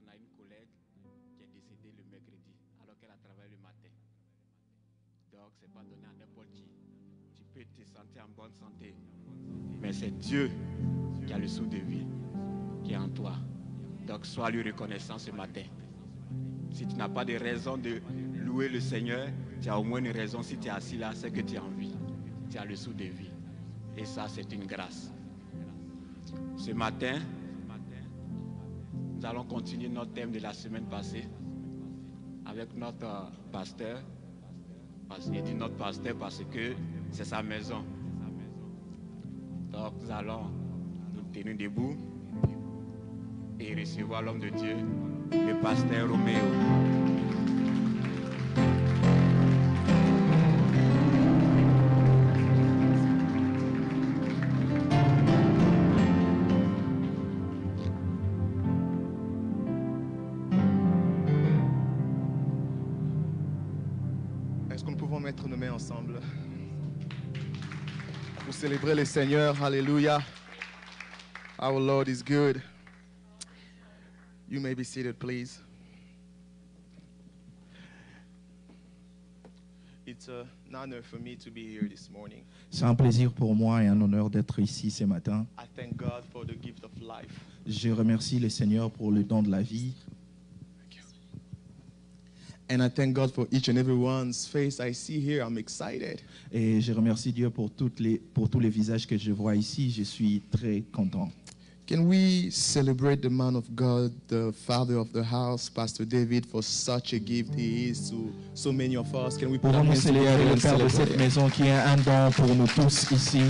on a une collègue qui est décédée le mercredi, alors qu'elle a travaillé le matin. Donc, ce n'est pas donné à n'importe qui. Tu peux te sentir en bonne santé, mais c'est Dieu qui a le souffle de vie qui est en toi. Donc, sois lui reconnaissant ce matin. Si tu n'as pas de raison de louer le Seigneur, tu as au moins une raison. Si tu es assis là, c'est que tu es en vie. Tu as le souffle de vie. Et ça, c'est une grâce. Ce matin, nous allons continuer notre thème de la semaine passée avec notre pasteur. Il dit notre pasteur parce que c'est sa maison. Donc, nous allons nous tenir debout et recevoir l'homme de Dieu, le pasteur Roméo. Est-ce que nous pouvons mettre nos mains ensemble pour célébrer le Seigneur? Alléluia. Our Lord is good. You may be seated, please. It's an honor for me to be here this morning. C'est un plaisir pour moi et un honneur d'être ici ce matin. I thank God for the gift of life. Je remercie le Seigneur pour le don de la vie. And I thank God for each and everyone's face I see here. I'm excited. Et je remercie Dieu pour tous les visages que je vois ici. Je suis très content. Can we celebrate the man of God, the father of the house, Pastor David, for such a gift he is to so many of us? Can we put our Pouvons-nous hands together célébrer le and Père de cette celebrate? maison qui est un don pour nous tous ici.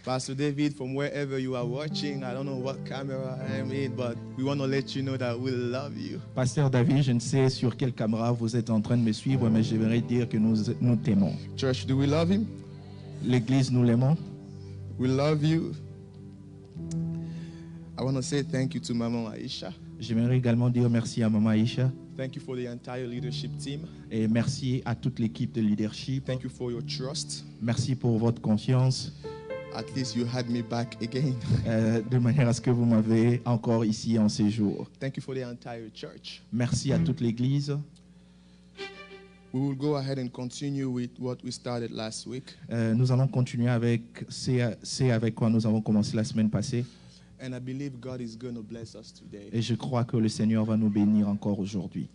Pastor David, from wherever you are watching, I don't know what camera I am in, but we want to let you know that we love you. Pasteur David, je ne sais sur quelle caméra vous êtes en train de me suivre, mais j'aimerais dire que nous t'aimons. Church, do we love him? L'Église, nous l'aimons. We love you. I want to say thank you to Mama Aisha. J'aimerais également dire merci à Maman Aïcha Thank you for the entire leadership team. et merci à toute l'équipe de leadership. Thank you for your trust. Merci pour votre confiance. At least you had me back again. De manière à ce que vous m'avez encore ici en séjour. Thank you for the entire church. Merci à toute l'Église. We will go ahead and continue with what we started last week. Nous allons continuer avec c'est avec quoi nous avons commencé la semaine passée. And I believe God is going to bless us today. Et je crois que le Seigneur va nous bénir encore aujourd'hui.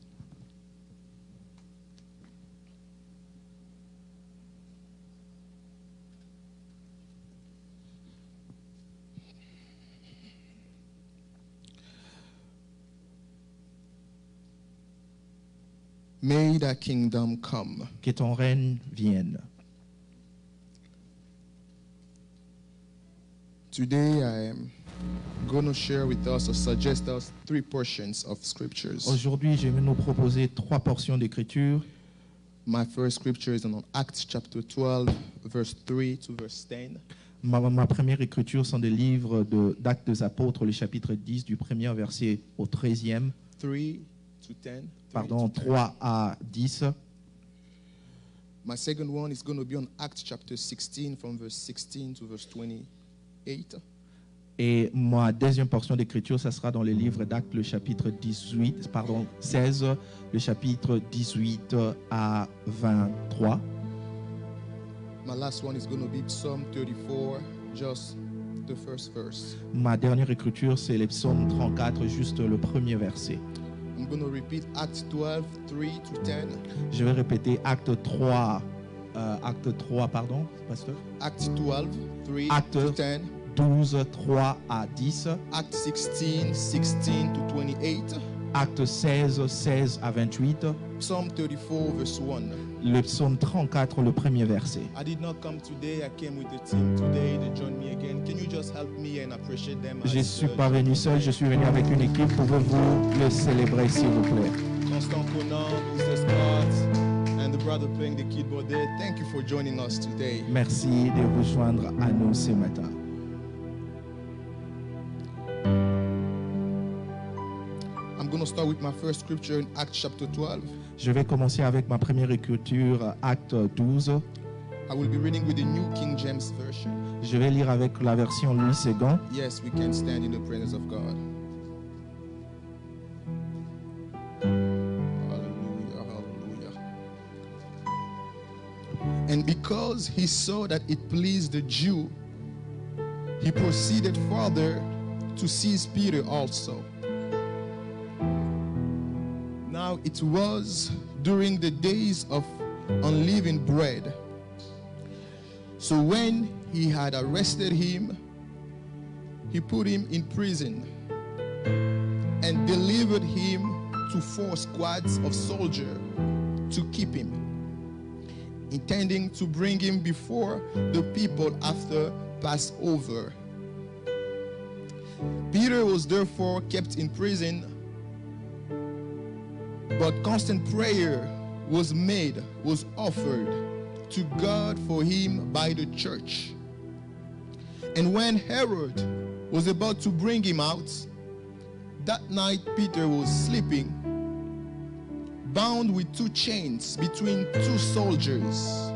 May thy kingdom come. Que ton règne vienne. Today I am going to share with us or suggest us 3 portions of scriptures. Aujourd'hui, je vais nous proposer 3 portions d'écriture. My first scripture is on Acts chapter 12, verse 3 to verse 10. Ma première écriture sont des livres d'Actes des Apôtres, le chapitre 10, du 1er verset au 13e. 3 to 10. Pardon, 3 à 10. My second one is going to be on Acts chapter 16 from verse 16 to verse 28. Et ma deuxième portion d'écriture, ça sera dans le livre d'Actes, le chapitre 16, le chapitre 18 à 23. My last one is going to be Psalm 34, just the first verse. Ma dernière écriture, c'est le psaume 34, juste le premier verset. I'm going to repeat Acts 12, 3 to 10. Je vais répéter Acte 3, pardon, pasteur. Acts 12, 3 Acte to 10. 12, 3 à 10. Acts 16, 16 to 28. Acte 16, 16 à 28. Psalm 34, verse 1. Le psaume 34, le premier verset. I did not come today. I came with the team today. They joined me again. Can you just help me and appreciate them? Je ne suis pas venu seul, je suis venu avec une équipe. Pouvez-vous le célébrer, s'il vous plaît? Constant Conan, Mr. Scott, and the brother playing the keyboard there. Thank you for joining us today. Merci de vous joindre à nous ce matin. I'm going to start with my first scripture in Acts chapter 12. Je vais commencer avec ma première écriture, Acte 12. I will be reading with the New King James Version. Je vais lire avec la version Louis II. Yes, we can stand in the presence of God. Hallelujah, hallelujah. And because he saw that it pleased the Jew, he proceeded further to seize Peter also. Now it was during the days of unleavened bread. So when he had arrested him, he put him in prison and delivered him to 4 squads of soldiers to keep him, intending to bring him before the people after Passover. Peter was therefore kept in prison, but constant prayer was offered to God for him by the church. And when Herod was about to bring him out, that night Peter was sleeping, bound with 2 chains between 2 soldiers,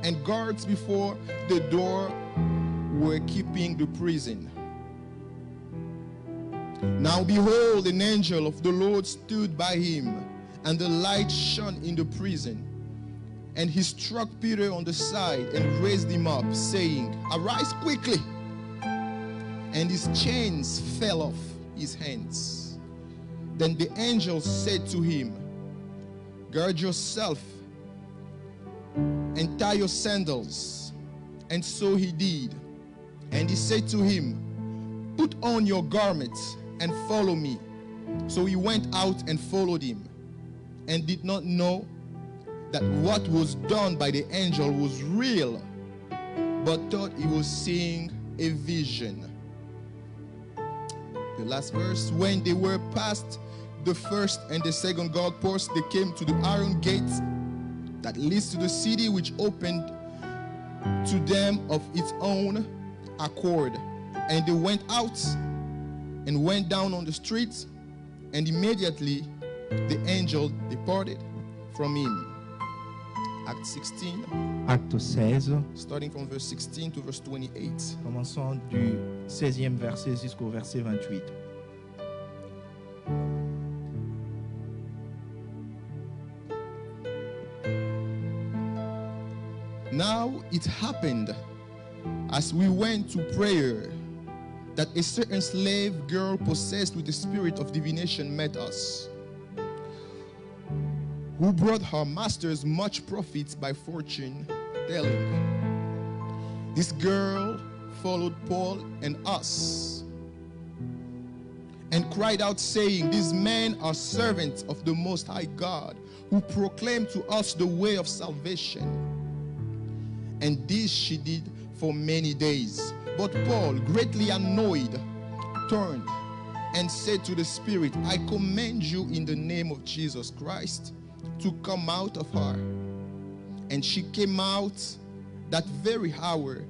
and guards before the door were keeping the prison. Now behold, an angel of the Lord stood by him, and the light shone in the prison. And he struck Peter on the side and raised him up, saying, "Arise quickly." And his chains fell off his hands. Then the angel said to him, "Gird yourself and tie your sandals." And so he did. And he said to him, "Put on your garments and follow me." So he went out and followed him, and did not know that what was done by the angel was real, but thought he was seeing a vision. The last verse, when they were past the first and the second guard post, they came to the iron gate that leads to the city, which opened to them of its own accord. And they went out and went down on the streets, and immediately the angel departed from him. Act 16, Acte 16, starting from verse 16 to verse 28. commençant du 16e verset jusqu'au verset 28. Now it happened, as we went to prayer, that a certain slave girl possessed with the spirit of divination met us, who brought her masters much profit by fortune telling. This girl followed Paul and us, and cried out, saying, "These men are servants of the Most High God, who proclaim to us the way of salvation." And this she did for many days. But Paul, greatly annoyed, turned and said to the spirit, "I command you in the name of Jesus Christ to come out of her." And she came out that very hour.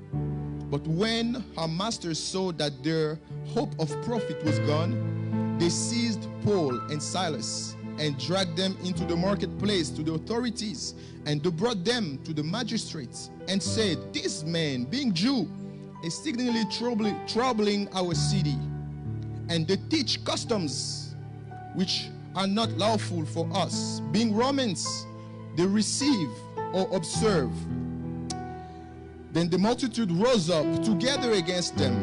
But when her masters saw that their hope of profit was gone, they seized Paul and Silas and dragged them into the marketplace to the authorities, and they brought them to the magistrates and said, "This man, being Jew, is exceedingly troubling our city, and they teach customs which are not lawful for us. Being Romans, they receive or observe." Then the multitude rose up together against them,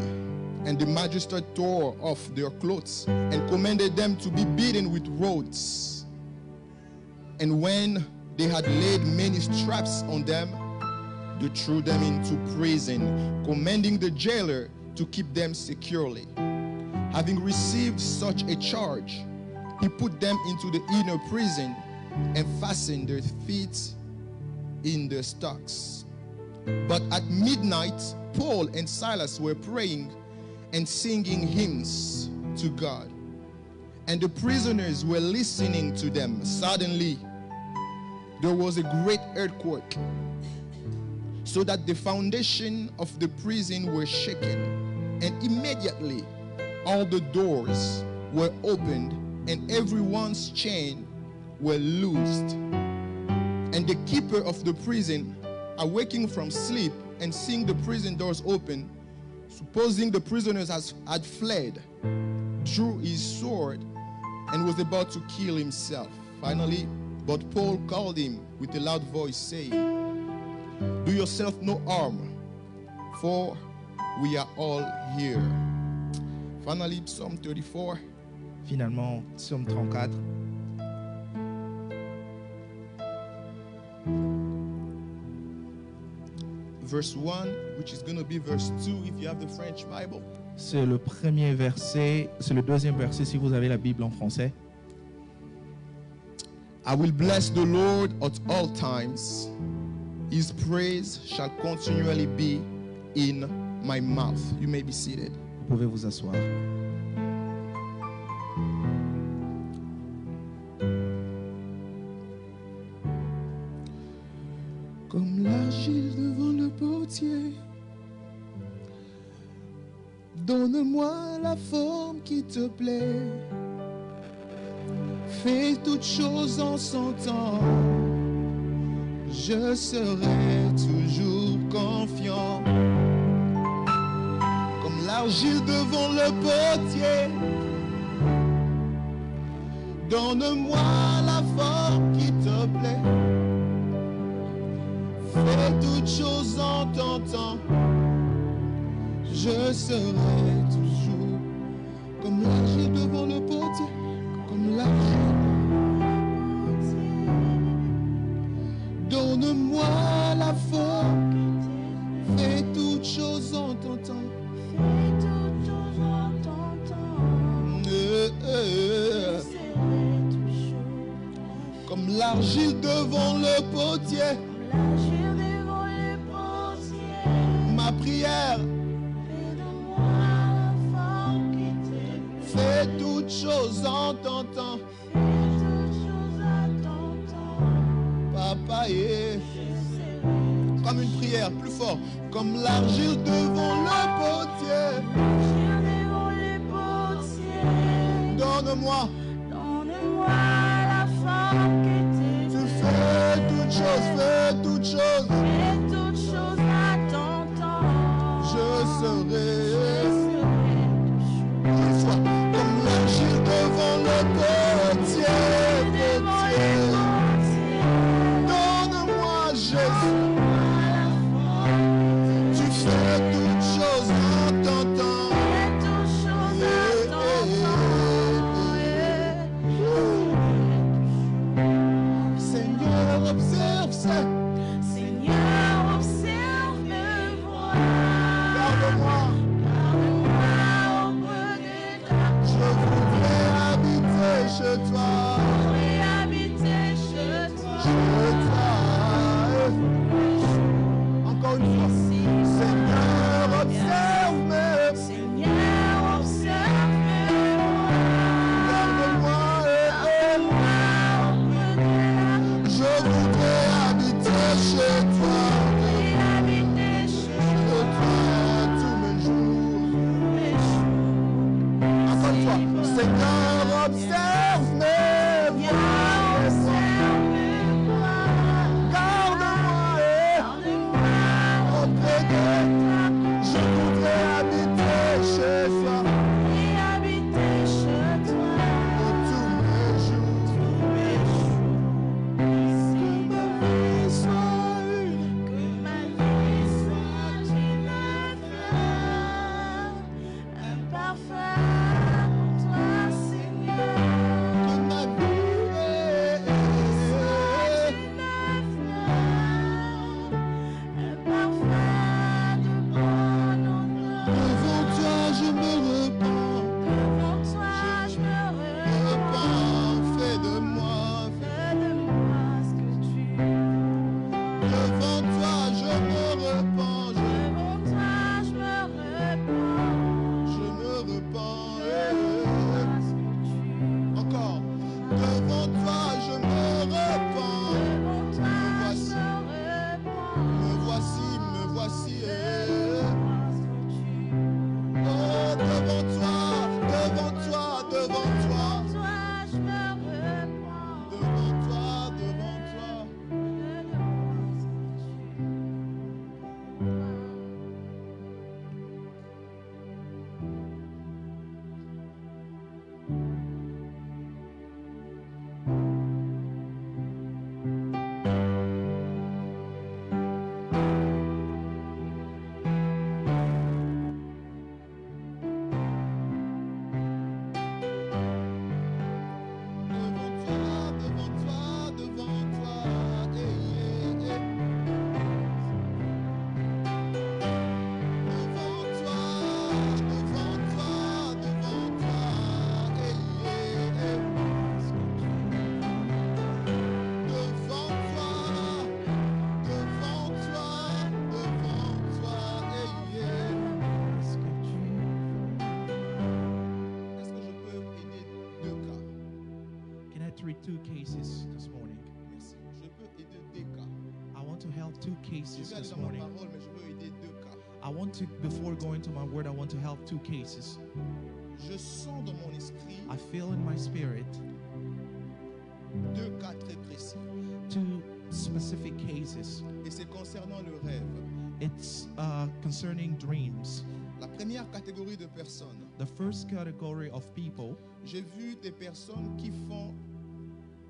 and the magistrate tore off their clothes and commanded them to be beaten with rods. And when they had laid many straps on them, they threw them into prison, commanding the jailer to keep them securely. Having received such a charge, he put them into the inner prison and fastened their feet in the stocks. But at midnight, Paul and Silas were praying and singing hymns to God, and the prisoners were listening to them. Suddenly, there was a great earthquake, so that the foundation of the prison were shaken, and immediately all the doors were opened, and everyone's chain were loosed. And the keeper of the prison, awaking from sleep and seeing the prison doors open, supposing the prisoners had fled, drew his sword and was about to kill himself. Finally, but Paul called him with a loud voice, saying, "Do yourself no harm, for we are all here." Finally, Psalm 34. Finalement, Psaume 34. Verse 1, which is going to be verse 2 if you have the French Bible. C'est le premier verset, c'est le deuxième verset si vous avez la Bible en français. I will bless the Lord at all times. His praise shall continually be in my mouth. You may be seated. Vous pouvez vous asseoir. Comme l'argile devant le potier, donne-moi la forme qui te plaît. Fais toutes choses en son temps. Je serai toujours confiant. Comme l'argile devant le potier, donne-moi la forme qui te plaît. Fais toutes choses en ton temps. Je serai toujours comme l'argile devant le potier, comme l'argile. Donne-moi la forme. Fais toutes choses en ton temps. Comme l'argile devant le potier. Ma prière. Fais toutes choses en ton temps. Papa, comme une prière, plus fort. Comme l'argile devant le potier. Donne-moi. La forme qui Tu fais toutes choses, fais toutes choses. Fais toutes choses à ton temps. Je serai. Une fois, comme l'argile devant le potier. Donne-moi, Jésus. Tu fais toutes choses en ton temps. Fais toutes choses à ton temps. Seigneur, observe ça. Seigneur, observe, me vois. Garde-moi. two cases this morning. Merci. Je peux aider deux cas. I want to help two Je cases vais aller this dans ma morning. parole, mais je veux aider deux cas. I want to, before going to my word, I want to help two cases. Je sens dans mon esprit I feel in my spirit deux cas très précis. two specific cases. Et c'est concernant le rêve. It's concerning dreams. La première catégorie de personnes, The first category of people, j'ai vu des personnes qui font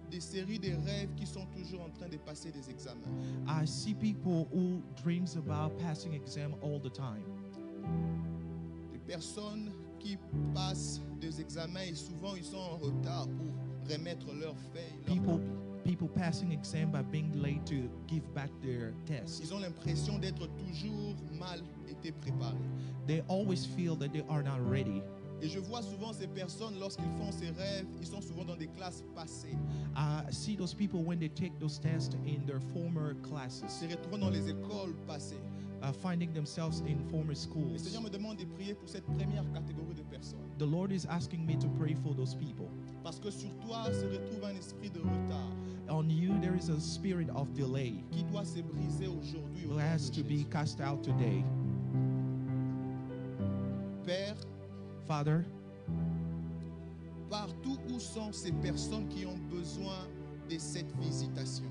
des séries de rêves qui sont toujours en train de passer des examens. I see people who dreams about passing exam all the time. Des personnes qui passent des examens et souvent ils sont en retard pour remettre leurs feuilles. leurs People, copies. people passing exam by being late to give back their tests. Ils ont l'impression d'être toujours mal été préparés. They always feel that they are not ready. Et je vois souvent ces personnes, lorsqu'ils font ces rêves, ils sont souvent dans des classes passées. I see those people when they take those tests in their former classes, Se retrouvent dans les écoles passées. finding themselves in former Le schools. Seigneur me demande de prier pour cette première catégorie de personnes. The Lord is asking me to pray for those people. Parce que sur toi se retrouve un esprit de retard On you, there is a spirit of delay qui doit se briser aujourd'hui. au who nom has de to be Jésus. cast out today. Père, Father, partout où sont ces personnes qui ont besoin de cette visitation,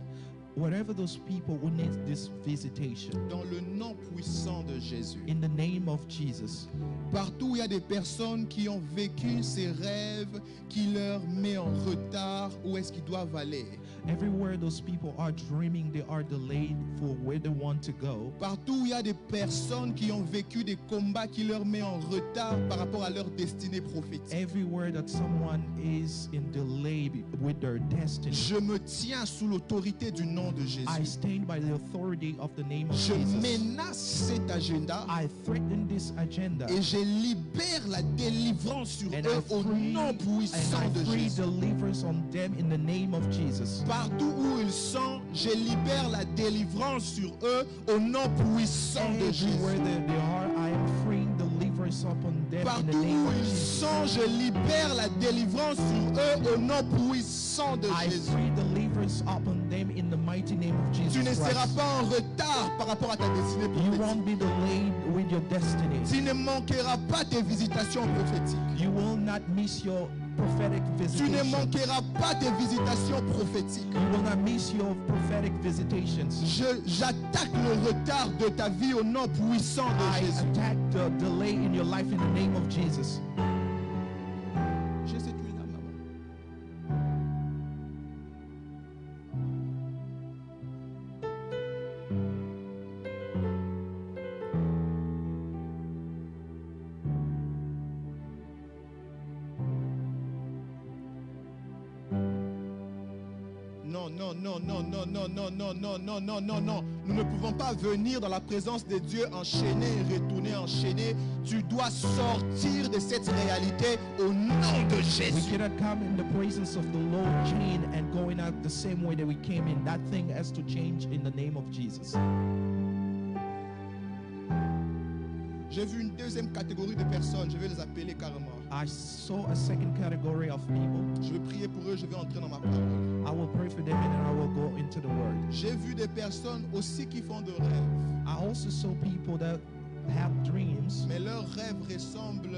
whatever those people who need this visitation, dans le nom puissant de Jésus. in the name of Jesus, Partout où il y a des personnes qui ont vécu ces rêves qui leur met en retard, où est-ce qu'ils doivent aller? everywhere those people are dreaming, they are delayed for where they want to go. Partout où il y a des personnes qui ont vécu des combats qui leur met en retard par rapport à leur destinée prophétique. Everywhere that someone is in delay with their destiny, Je me tiens sous l'autorité du nom de I Jésus. stand by the authority of the name of Je Jesus. menace cet agenda I threaten this agenda et je libère la délivrance sur and eux au nom I puissant de free Jésus. deliverance on them in the name of Jesus. Partout où ils sont, je libère la délivrance sur eux au nom puissant de Everywhere Jésus. that they are, I am freeing deliverance upon them in Partout the name où of ils Jesus. sont, je libère la délivrance sur eux au nom puissant de I Jésus. free deliverance upon them in the mighty name of Tu Jesus ne seras Christ. pas en retard par rapport à ta destinée You prophétique. won't be delayed with your destiny. Tu ne manqueras pas tes visitations prophétiques. You will not miss your prophetic Tu ne visitation. manqueras pas tes visitations prophétiques. You will not miss your prophetic visitations. J'attaque le retard de ta vie au nom puissant de I Jésus. attack the delay in your life in the name of Jesus. Je sais tu es là, maman. Non, non, non, non, non, non, non, non, non, non, non, non, non. Nous ne pouvons pas venir dans la présence de Dieu enchaîné et retourner enchaîné. Tu dois sortir de cette réalité au nom de We Jésus. cannot come in the presence of the Lord chain and going out the same way that we came in. That thing has to change in the name of Jesus. J'ai vu une deuxième catégorie de personnes, je vais les appeler carrément. I saw a second category of people. Je vais prier pour eux, je vais entrer dans ma parole. I will pray for them and then I will go into the word. J'ai vu des personnes aussi qui font de rêves, I also saw people that have dreams, mais leurs rêves ressemblent,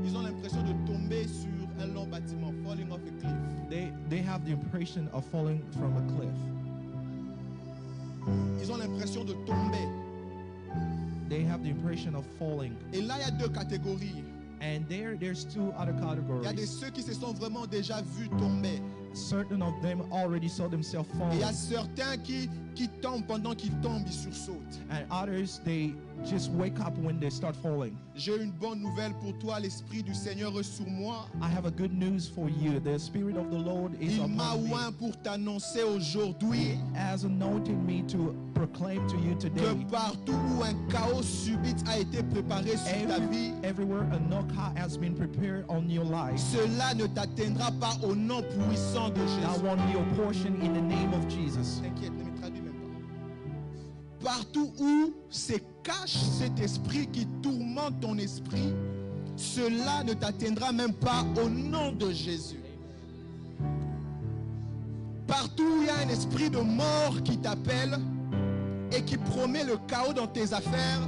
ils ont l'impression de tomber sur un long bâtiment, falling off a cliff. they have the impression of falling from a cliff. Ils ont l'impression de tomber. They have the impression of falling. Et là, il y a deux catégories. And there's two other Il y a des categories. ceux qui se sont vraiment déjà vus tomber. Certain of them already saw themselves Et il y falling. a certains qui tombent pendant qu'ils tombent, ils sursautent. And others, they just wake up when they start falling. J'ai une bonne nouvelle pour toi, l'Esprit du Seigneur est sur moi. I have a good news for you. The Spirit of the Lord is Il m'a upon me. oint pour t'annoncer aujourd'hui Has anointed me to proclaim to you que today. partout où un chaos subit a été préparé sur ta vie, Everywhere a knock has been prepared on your life, cela ne t'atteindra pas au nom puissant de that Jésus. won't be your portion in the name of Jesus. T'inquiète, ne me traduis même pas. Partout où se cache cet esprit qui tourmente ton esprit, cela ne t'atteindra même pas au nom de Jésus. partout où il y a un esprit de mort qui t'appelle et qui promet le chaos dans tes affaires,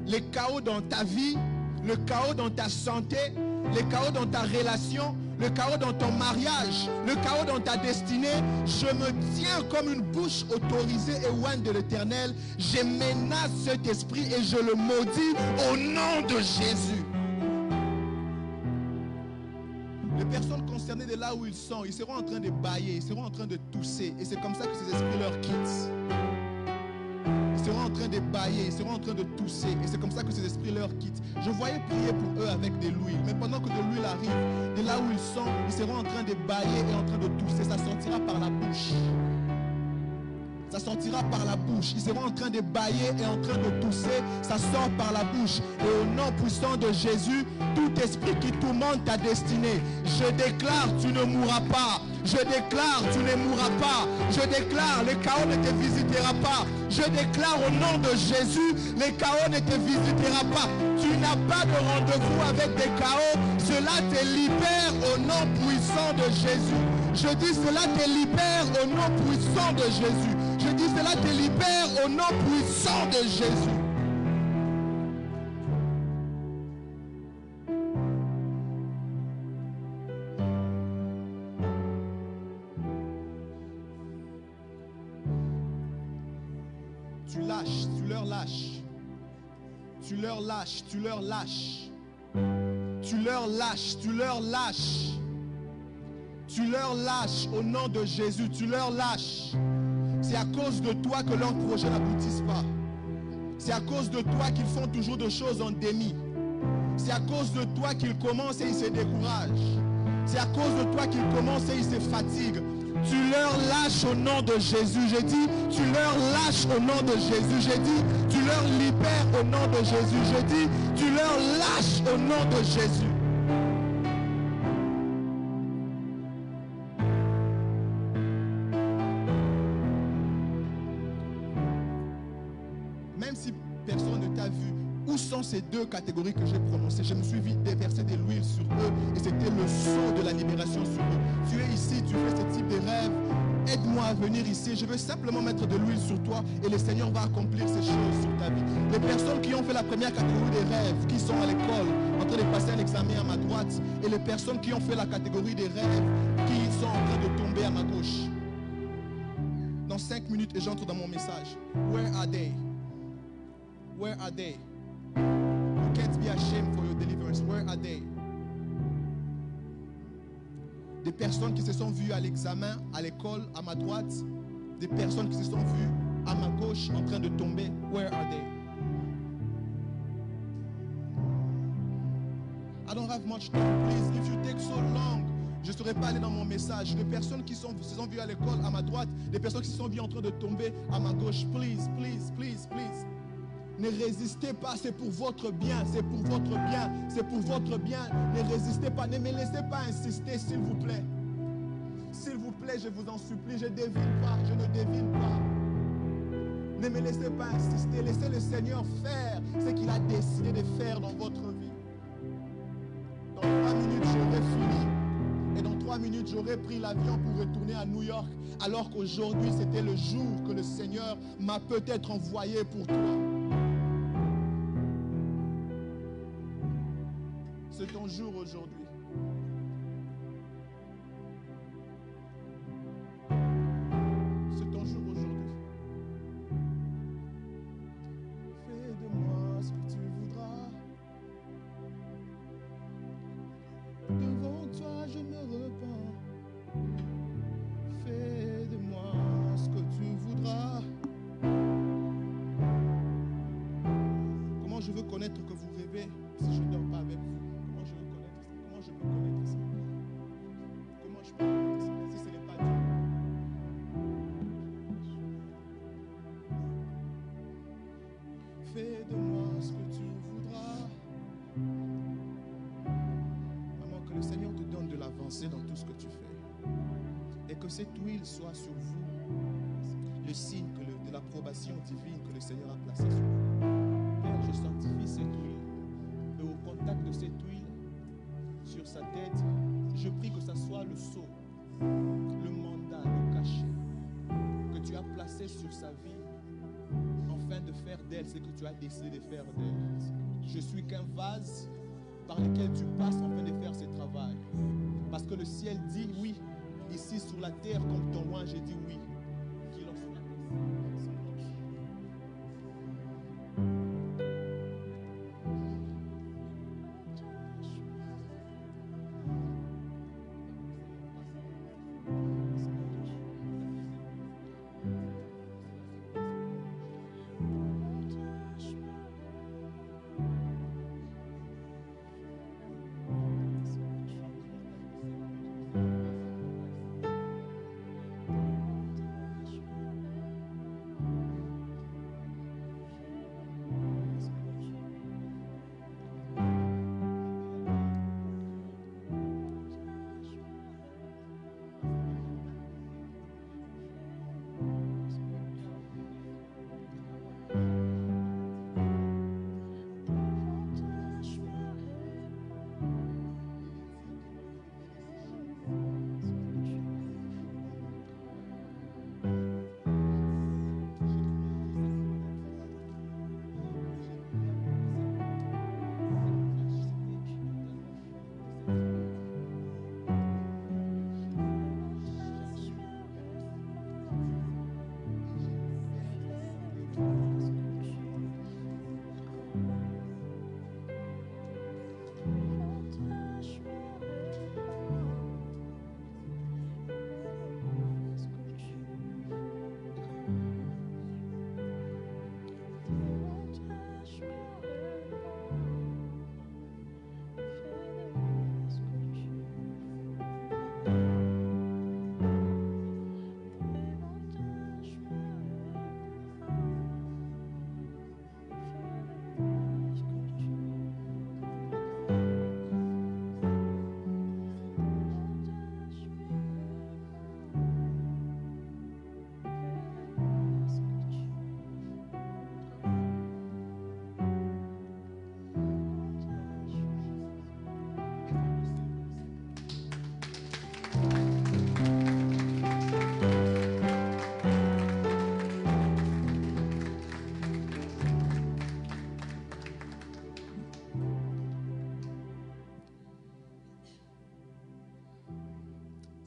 le chaos dans ta vie, le chaos dans ta santé, le chaos dans ta relation, le chaos dans ton mariage, le chaos dans ta destinée, je me tiens comme une bouche autorisée et loin de l'Éternel. Je menace cet esprit et je le maudis au nom de Jésus. Les personnes concernées de là où ils sont, ils seront en train de bâiller, ils seront en train de tousser. Et c'est comme ça que ces esprits leur quittent. Ils seront en train de bâiller, ils seront en train de tousser. Et c'est comme ça que ces esprits leur quittent. Je voyais prier pour eux avec de l'huile. Mais pendant que de l'huile arrive, de là où ils sont, ils seront en train de bâiller et en train de tousser. Ça sortira par la bouche. Ça sortira par la bouche. Ils seront en train de bâiller et en train de tousser. Ça sort par la bouche. Et au nom puissant de Jésus, tout esprit qui tourmente ta destinée, je déclare, tu ne mourras pas. Je déclare, tu ne mourras pas. Je déclare, le chaos ne te visitera pas. Je déclare au nom de Jésus, le chaos ne te visitera pas. Tu n'as pas de rendez-vous avec des chaos. Cela te libère au nom puissant de Jésus. Je dis, cela te libère au nom puissant de Jésus. Je dis, cela te libère au nom puissant de Jésus. Tu lâches, tu leur lâches. Tu leur lâches, tu leur lâches. Tu leur lâches, tu leur lâches. Tu leur lâches au nom de Jésus, tu leur lâches. C'est à cause de toi que leurs projets n'aboutissent pas. C'est à cause de toi qu'ils font toujours des choses en déni. C'est à cause de toi qu'ils commencent et ils se découragent. C'est à cause de toi qu'ils commencent et ils se fatiguent. Tu leur lâches au nom de Jésus. J'ai dit, tu leur lâches au nom de Jésus. J'ai dit, tu leur libères au nom de Jésus. J'ai dit, tu leur lâches au nom de Jésus. Même si personne ne t'a vu, où sont ces deux catégories que j'ai prononcées? Je me suis vite déversé de l'huile sur eux et c'était le sceau de la libération sur eux. Tu es ici, tu fais ce type de rêve. Aide-moi à venir ici. Je veux simplement mettre de l'huile sur toi et le Seigneur va accomplir ces choses sur ta vie. Les personnes qui ont fait la première catégorie des rêves, qui sont à l'école, en train de passer un examen à ma droite, et les personnes qui ont fait la catégorie des rêves, qui sont en train de tomber à ma gauche. Dans 5 minutes, et j'entre dans mon message. Where are they? Where are they? You can't be ashamed for your deliverance. Where are they? Des personnes qui se sont vues à l'examen, à l'école, à ma droite. Des personnes qui se sont vues à ma gauche en train de tomber. Where are they? I don't have much time, please. If you take so long, je ne serais pas allé dans mon message. Des personnes qui se sont vues à l'école, à ma droite. Des personnes qui se sont vues en train de tomber à ma gauche. Please, please, please, please. Ne résistez pas, c'est pour votre bien, c'est pour votre bien, c'est pour votre bien. Ne résistez pas, ne me laissez pas insister, s'il vous plaît. S'il vous plaît, je vous en supplie, je ne devine pas, je ne devine pas. Ne me laissez pas insister, laissez le Seigneur faire ce qu'il a décidé de faire dans votre vie. Dans 3 minutes, j'aurai fini. Et dans 3 minutes, j'aurai pris l'avion pour retourner à New York, alors qu'aujourd'hui, c'était le jour que le Seigneur m'a peut-être envoyé pour toi. C'est ton jour aujourd'hui. C'est ton jour aujourd'hui. Fais de moi ce que tu voudras. Devant toi, je me repens. Fais de moi ce que tu voudras. Comment je veux connaître que vous rêvez si je ne dors pas avec vous? Comment je veux connaître ça? Comment je peux connaître ça? Comment je peux connaître ça si ce n'est pas Dieu? Fais de moi ce que tu voudras. Maman, que le Seigneur te donne de l'avancée dans tout ce que tu fais. Et que cette huile soit sur vous le signe de l'approbation divine que le Seigneur a placée sur vous. Père, je sanctifie cette huile. Et au contact de cette huile sur sa tête, je prie que ça soit le sceau, le mandat, le cachet sa vie afin de faire d'elle ce que tu as décidé de faire d'elle. Je suis qu'un vase par lequel tu passes afin de faire ce travail. Parce que le ciel dit oui, ici sur la terre, comme ton ange dit oui. Qu'il en soit ainsi.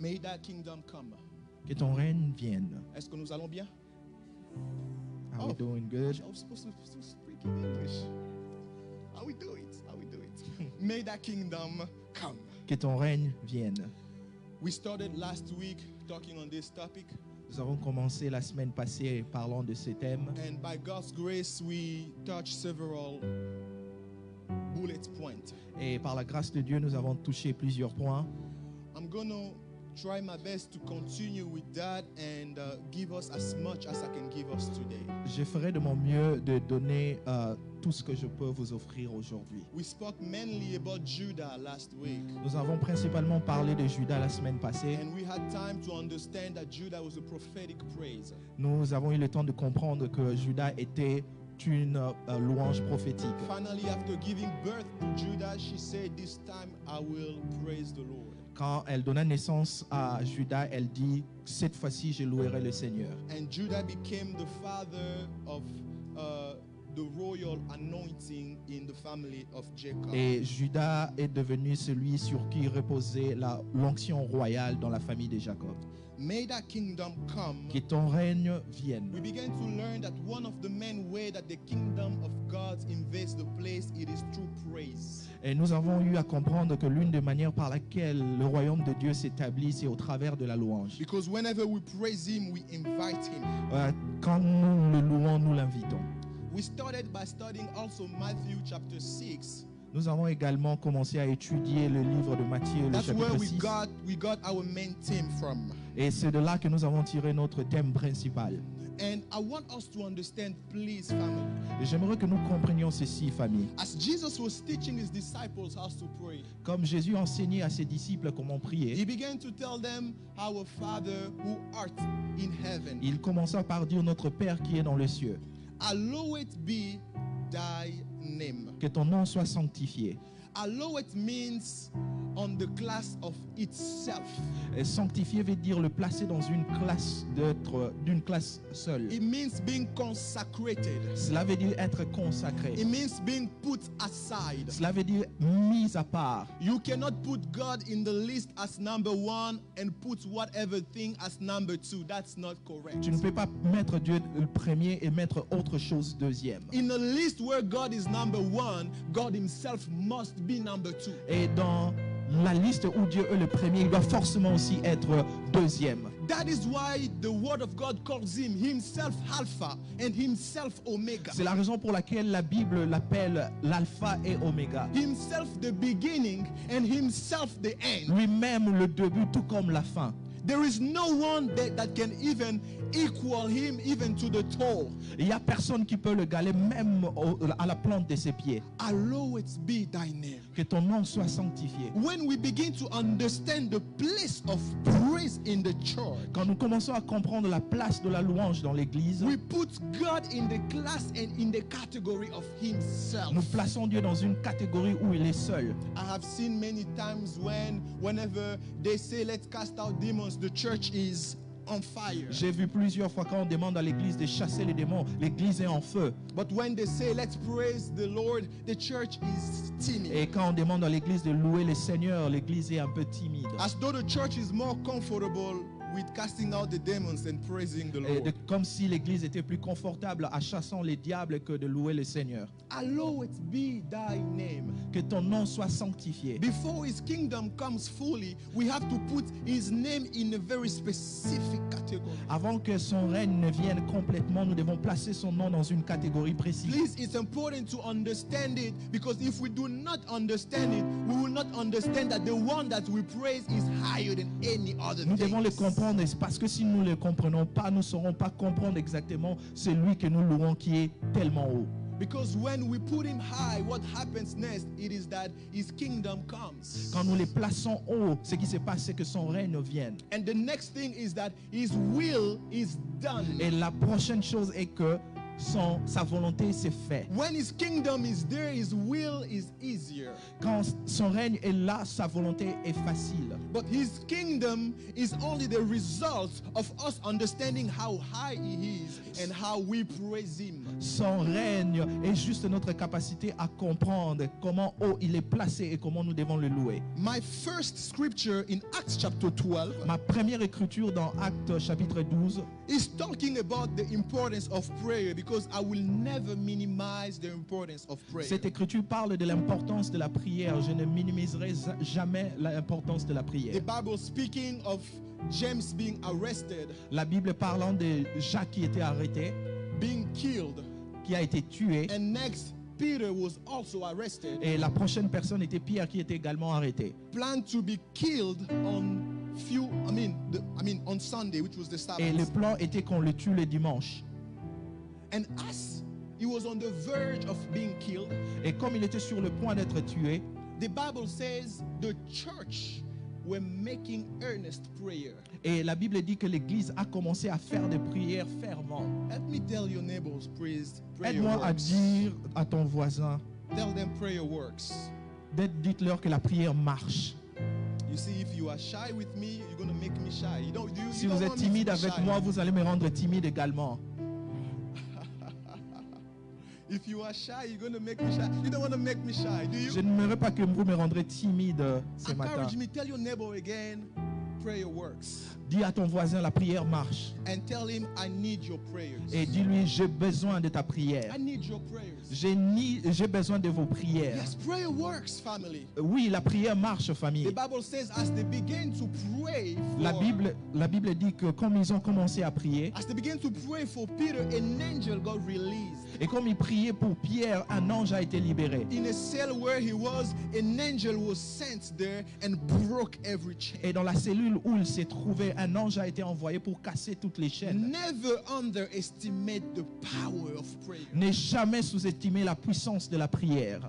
May thy kingdom come. Que ton règne vienne. Est-ce que nous allons bien? Are we doing good? I was supposed to speak in English. How we do it? How we do it? May thy kingdom come. Que ton règne vienne. We started last week talking on this topic. Nous avons commencé la semaine passée parlant de ce thème. And by God's grace, we touched several bullet points. Et par la grâce de Dieu, nous avons touché plusieurs points. I'm going to try my best to continue with that and give us as much as I can give us today. Je ferai de mon mieux de donner tout ce que je peux vous offrir aujourd'hui. We spoke mainly about Judah last week. Nous avons principalement parlé de Judas la semaine passée. And we had time to understand that Judah was a prophetic praise. Nous avons eu le temps de comprendre que Judas était une louange prophétique. Finally, after giving birth to Judah, she said, "This time I will praise the Lord." Quand elle donna naissance à Judas, elle dit, cette fois-ci, je louerai le Seigneur. And Judah became the father of the royal anointing in the family of Jacob. Et Judas est devenu celui sur qui reposait l'onction royale dans la famille de Jacob. May that kingdom come. Que ton règne vienne. We began to learn that one of the main ways that the kingdom of God invades the place, it is through praise. Et nous avons eu à comprendre que l'une des manières par laquelle le royaume de Dieu s'établit, c'est au travers de la louange. Because whenever we praise Him, we invite Him. Quand nous le louons, nous l'invitons. We started by studying also Matthew chapter 6. Nous avons également commencé à étudier le livre de Matthieu, le That's where chapitre we 6. got our main theme from. Et c'est de là que nous avons tiré notre thème principal. And I want us to understand, please, family. Et j'aimerais que nous comprenions ceci, famille. As Jesus was teaching His disciples how to pray, Comme Jésus enseignait à ses disciples comment He prier, began to tell them, "Our Father who art in heaven, il commença par dire notre Père qui est dans les cieux, hallowed be thy name. que ton nom soit sanctifié. Hallowed means on the class of itself. Et sanctifié veut dire le placer dans une classe d'une classe seule. It means being consecrated. Cela veut dire être consacré. It means being put aside. Cela veut dire mis à part. You cannot put God in the list as number 1 and put whatever thing as number 2. That's not correct. Tu ne peux pas mettre Dieu le premier et mettre autre chose deuxième. In a list where God is number 1, God himself must be number 2. Et dans la liste où Dieu est le premier, il doit forcément aussi être deuxième. That is why the word of God calls him himself Alpha and himself Omega. C'est la raison pour laquelle la Bible l'appelle l'alpha et oméga. Himself the beginning and himself the end. Lui-même le début tout comme la fin. There is no one that can even equal him even to the toe. Il n'y a personne qui peut le galer même à la plante de ses pieds. Hallowed be thy name. Que ton nom soit sanctifié. When we begin to understand the place of praise in the church, Quand nous commençons à comprendre la place de la louange dans l'église, we put God in the class and in the category of himself. nous plaçons Dieu dans une catégorie où il est seul. I have seen many times whenever they say let's cast out demons, the church is on fire. J'ai vu plusieurs fois quand on demande à l'église de chasser les démons, l'église est en feu. But when they say let's praise the Lord, the church is timid. Et quand on demande à l'église de louer le Seigneur, l'église est un peu timide. As though the church is more comfortable with casting out the demons and praising the Et Lord. comme si l'église était plus confortable à chassant les diables que de louer le Seigneur. Hallowed be thy name. Que ton nom soit sanctifié. Before his kingdom comes fully, we have to put his name in a very specific category. Avant que son règne ne vienne complètement, nous devons placer son nom dans une catégorie précise. Please, it's important to understand it, because if we do not understand it, we will not understand that the one that we praise is higher than any other Nous devons le thing. comprendre, parce que si nous ne le comprenons pas, nous ne saurons pas comprendre exactement celui que nous louons qui est tellement haut. Because when we put him high, what happens next? It is that his kingdom comes. Quand nous les plaçons haut, ce qui se passe, c'est que son règne vienne. And the next thing is that his will is done. Et la prochaine chose est que sa volonté s'est faite. When his kingdom is there, his will is easier. Quand son règne est là, sa volonté est facile. But his kingdom is only the result of us understanding how high he is and how we praise him. Son règne est juste notre capacité à comprendre comment haut il est placé et comment nous devons le louer. My first scripture in Acts chapter 12 Ma première écriture dans Actes chapitre 12 is talking about the importance of prayer, because I will never minimize the importance of prayer. Cette écriture parle de l'importance de la prière. Je ne minimiserai jamais l'importance de la The prière. Bible speaking of James being arrested, La Bible parlant de Jacques qui était arrêté, being killed, qui a été tué, and next Peter was also arrested, et la prochaine personne était Pierre qui était également arrêté. planned to be killed on on Sunday, which was the Et le Sabbath. plan était qu'on le tue le dimanche. And as he was on the verge of being killed, Et comme il était sur le point d'être tué, the Bible says the church were making earnest prayer. et la Bible dit que l'Église a commencé à faire des prières ferventes. Let me tell your neighbors, prayer Aide-moi à works. dire à ton voisin, Tell them prayer works. dites-leur que la prière marche. You see, if you are shy with me, you're going to make me shy. You Si don't vous êtes want me to timide be avec shy. moi, vous allez me rendre timide également. If you are shy, you're going to make me shy. You don't want to make me shy, do Je you? n'aimerais pas que vous me rendrez timide ce matin. Encourage me. Tell your neighbor again, prayer works. Dis à ton voisin, la prière marche. And tell him, I need your prayers. Et dis-lui, j'ai besoin de ta prière. I need your prayers. J'ai besoin de vos prières. Yes, prayer works, family. Oui, la prière marche, The famille. Bible says as they began to pray La Bible dit que comme ils ont commencé à prier, as they began to pray for Peter, an angel got released. et comme ils priaient pour Pierre, un ange a été libéré. In a cell where he was, an angel was sent there and broke every chain. Et dans la cellule où il s'est trouvé, un ange a été envoyé pour casser toutes les chaînes. Never underestimate the power of prayer. Ne jamais sous-estimer la puissance de la prière.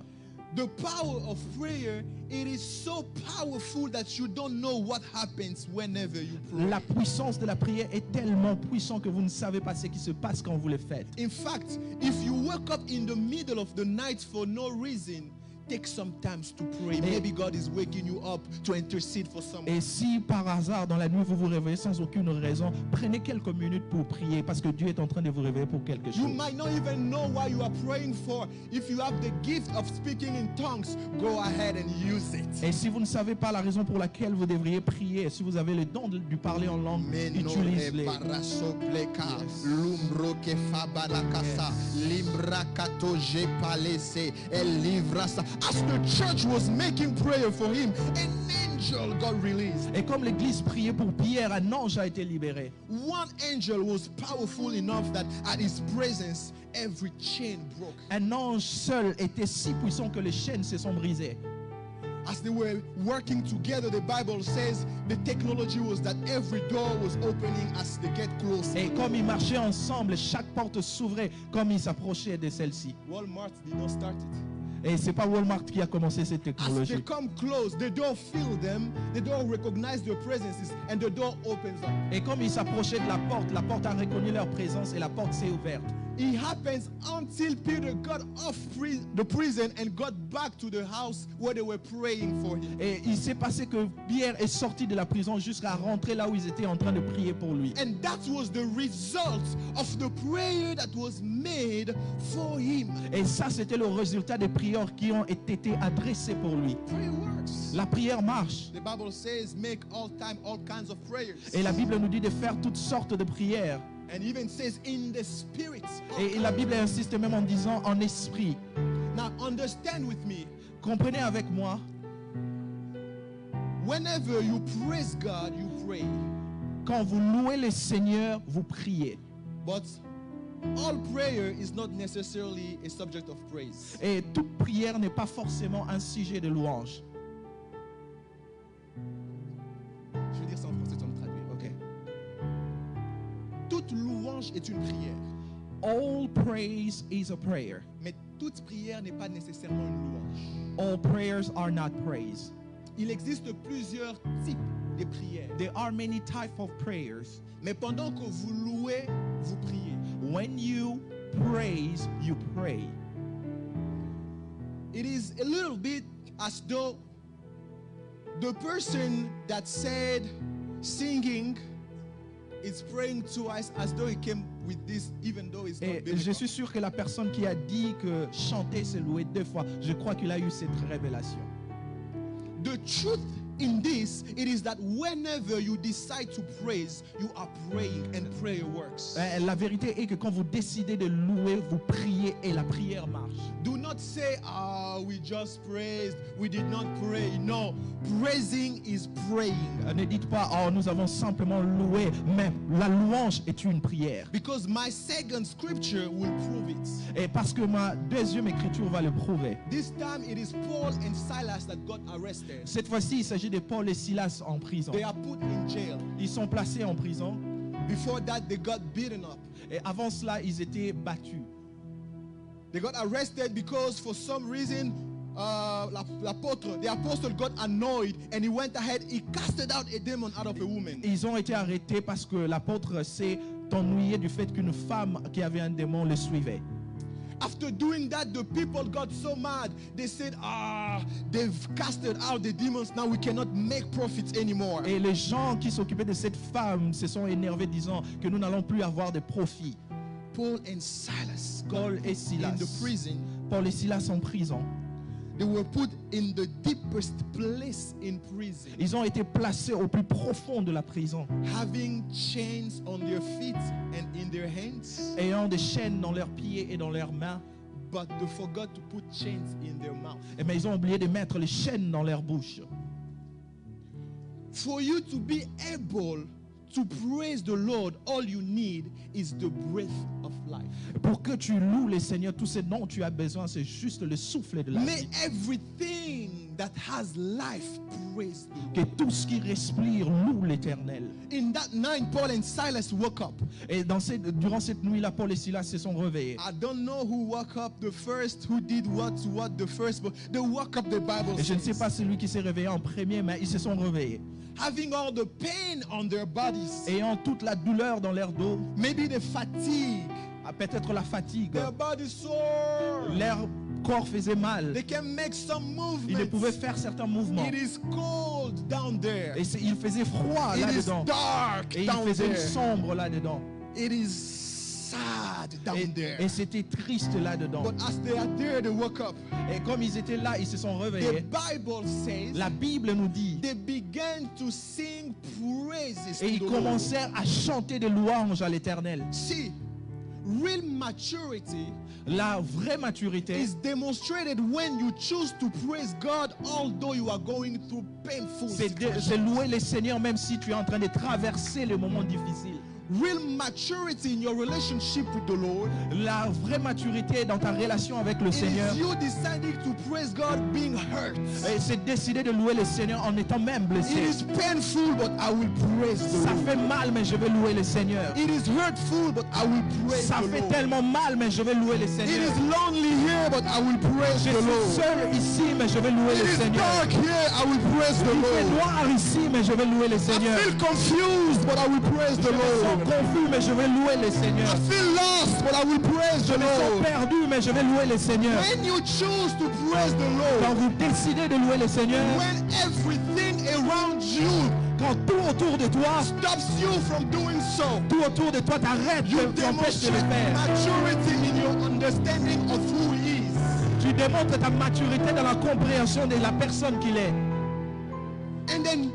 The power of prayer, it is so powerful that you don't know what happens whenever you pray. La puissance de la prière est tellement puissante que vous ne savez pas ce qui se passe quand vous le faites. In fact, if you wake up in the middle of the night for no reason, take some time to pray. Maybe God is waking you up to intercede for someone. Et si par hasard dans la nuit vous vous réveillez sans aucune raison, prenez quelques minutes pour prier parce que Dieu est en train de vous réveiller pour quelque You chose. might not even know what you are praying for. If you have the gift of speaking in tongues, go ahead and use it. Et si vous ne savez pas la raison pour laquelle vous devriez prier, si vous avez le don de parler en langue, utilisez-les. As the church was making prayer for him, an angel got released. Et comme l'église priait pour Pierre, un ange a été libéré. One angel was powerful enough that at his presence, every chain broke. Un ange seul était si puissant que les chaînes se sont brisées. As they were working together, the Bible says the technology was that every door was opening as they get closer. Et comme ils marchaient ensemble, chaque porte s'ouvrait comme ils s'approchaient de celle-ci. Walmart did not start it. Et c'est pas Walmart qui a commencé cette As they technologie. come close, the door feel them, the door recognize their presences, and the door opens up. Et comme ils s'approchaient de la porte a reconnu leur présence et la porte s'est ouverte. It happens until Peter got off the prison and got back to the house where they were praying for him. Et il s'est passé que Pierre est sorti de la prison jusqu'à rentrer là où ils étaient en train de prier pour lui. And that was the result of the prayer that was made for him. Et ça, c'était le résultat des prières qui ont été adressées pour lui. Prayer works. La prière marche. The Bible says make all kinds of prayers. Et la Bible nous dit de faire toutes sortes de prières. And even says in the spirit. Et la Bible insiste même en disant en esprit. Now understand with me. Comprenez avec moi. Whenever you praise God, you pray. Quand vous louez le Seigneur, vous priez. But all prayer is not necessarily a subject of praise. Et toute prière n'est pas forcément un sujet de louange. Je vais dire ça en français, tu vas me traduire. Ok. Toute louange est une prière. All praise is a prayer. Mais toute prière n'est pas nécessairement une louange. All prayers are not praise. Il existe plusieurs types de prières. There are many types of prayers. Mais pendant que vous louez, vous priez. When you praise, you pray. It is a little bit as though the person that said singing is praying twice, as though he came with this, even though it's not Et biblical. je suis sûr que la personne qui a dit que chanter c'est louer deux fois, je crois qu'il a eu cette révélation. The truth in this, it is that whenever you decide to praise, you are praying and prayer works. La vérité est que quand vous décidez de louer, vous priez et la prière marche. Do not say, we just praised, we did not pray. No, praising is praying. Ne dites pas, nous avons simplement loué, mais la louange est une prière. Because my second scripture will prove it. Et parce que ma deuxième écriture va le prouver. This time it is Paul and Silas that got arrested. Cette fois-ci, il s'agit de Paul et Silas en prison. They are put in jail. Ils sont placés en prison. Before that, they got beaten up. Et avant cela, ils étaient battus. They got arrested because for some reason, the apostle got annoyed and he went ahead, he casted out a demon out of a woman. Ils ont été arrêtés parce que l'apôtre s'est ennuyé du fait qu'une femme qui avait un démon le suivait. After doing that, the people got so mad. They said, they've casted out the demons. Now we cannot make profits anymore. Et les gens qui s'occupaient de cette femme se sont énervés disant que nous n'allons plus avoir de profit. Paul and Silas Paul got et Silas. in the prison. Paul et Silas en prison. They were put in the deepest place in prison, Ils ont été placés au plus profond de la prison, having chains on their feet and in their hands, ayant des chaînes dans leurs pieds et dans leurs mains. but they forgot to put chains in their mouth. Mais ils ont oublié de mettre les chaînes dans leur bouche. For you to be able to praise the Lord, all you need is the breath of life. Pour que tu loues le Seigneur, tout ce dont tu as besoin, c'est juste le souffle de la May vie. everything that has life praise the Que Lord. tout ce qui respire loue l'Éternel. In that night, Paul and Silas woke up. Et durant cette nuit-là, Paul et Silas se sont réveillés. I don't know who woke up the first, who did what the first, but they woke up, the Bible Et je ne sais says. pas celui qui s'est réveillé en premier, mais ils se sont réveillés. Having all the pain on their bodies, Ayant toute la douleur dans leur dos, maybe the fatigue, peut-être la fatigue, their body sore. leur corps faisait mal. They can make some Il ne pouvait movements. faire certains mouvements. It is cold down there. Et il faisait froid It is là-dedans. dark Et il down faisait there. sombre là-dedans. It is sad down there. Et c'était triste là-dedans. But as they are there, they woke up. Et comme ils étaient là, ils se sont The réveillés. Bible says La Bible nous dit, they began to sing praises et to ils the Lord. commencèrent à chanter des louanges à l'Éternel. See, real maturity La vraie maturité, is demonstrated when you choose to praise God although you are going through painful c'est situations. louer le Seigneur même si tu es en train de traverser le moment difficile. Real maturity in your relationship with the Lord La vraie maturité dans ta relation avec le it Seigneur, is you deciding to praise God being hurt. c'est décider de louer le Seigneur en étant même It blessé. is painful, but I will praise the Ça Lord. fait mal, mais je vais louer le Seigneur. It is hurtful, but I will praise Ça the fait Lord. tellement mal, mais je vais louer le It Seigneur. is lonely here, but I will praise Je the suis Lord. seul ici, mais je vais louer It le is Seigneur. dark here, I will praise the Il fait Lord. noir ici, mais je vais louer le I Seigneur. feel confused, but I will praise Je the me sens Lord. confus, mais je vais louer le Seigneur. I feel lost, but I will praise Je the me sens Lord. perdu, mais je vais louer le Seigneur. When you choose to praise the Quand Lord, vous décidez de louer le Seigneur, when everything around you quand tout autour de toi, stops you from doing so, tout autour de toi t'arrête, you t'empêche de le demonstrate faire. maturity in your understanding of who He is. Tu démontres ta maturité dans la compréhension de la personne qu'il est. And then,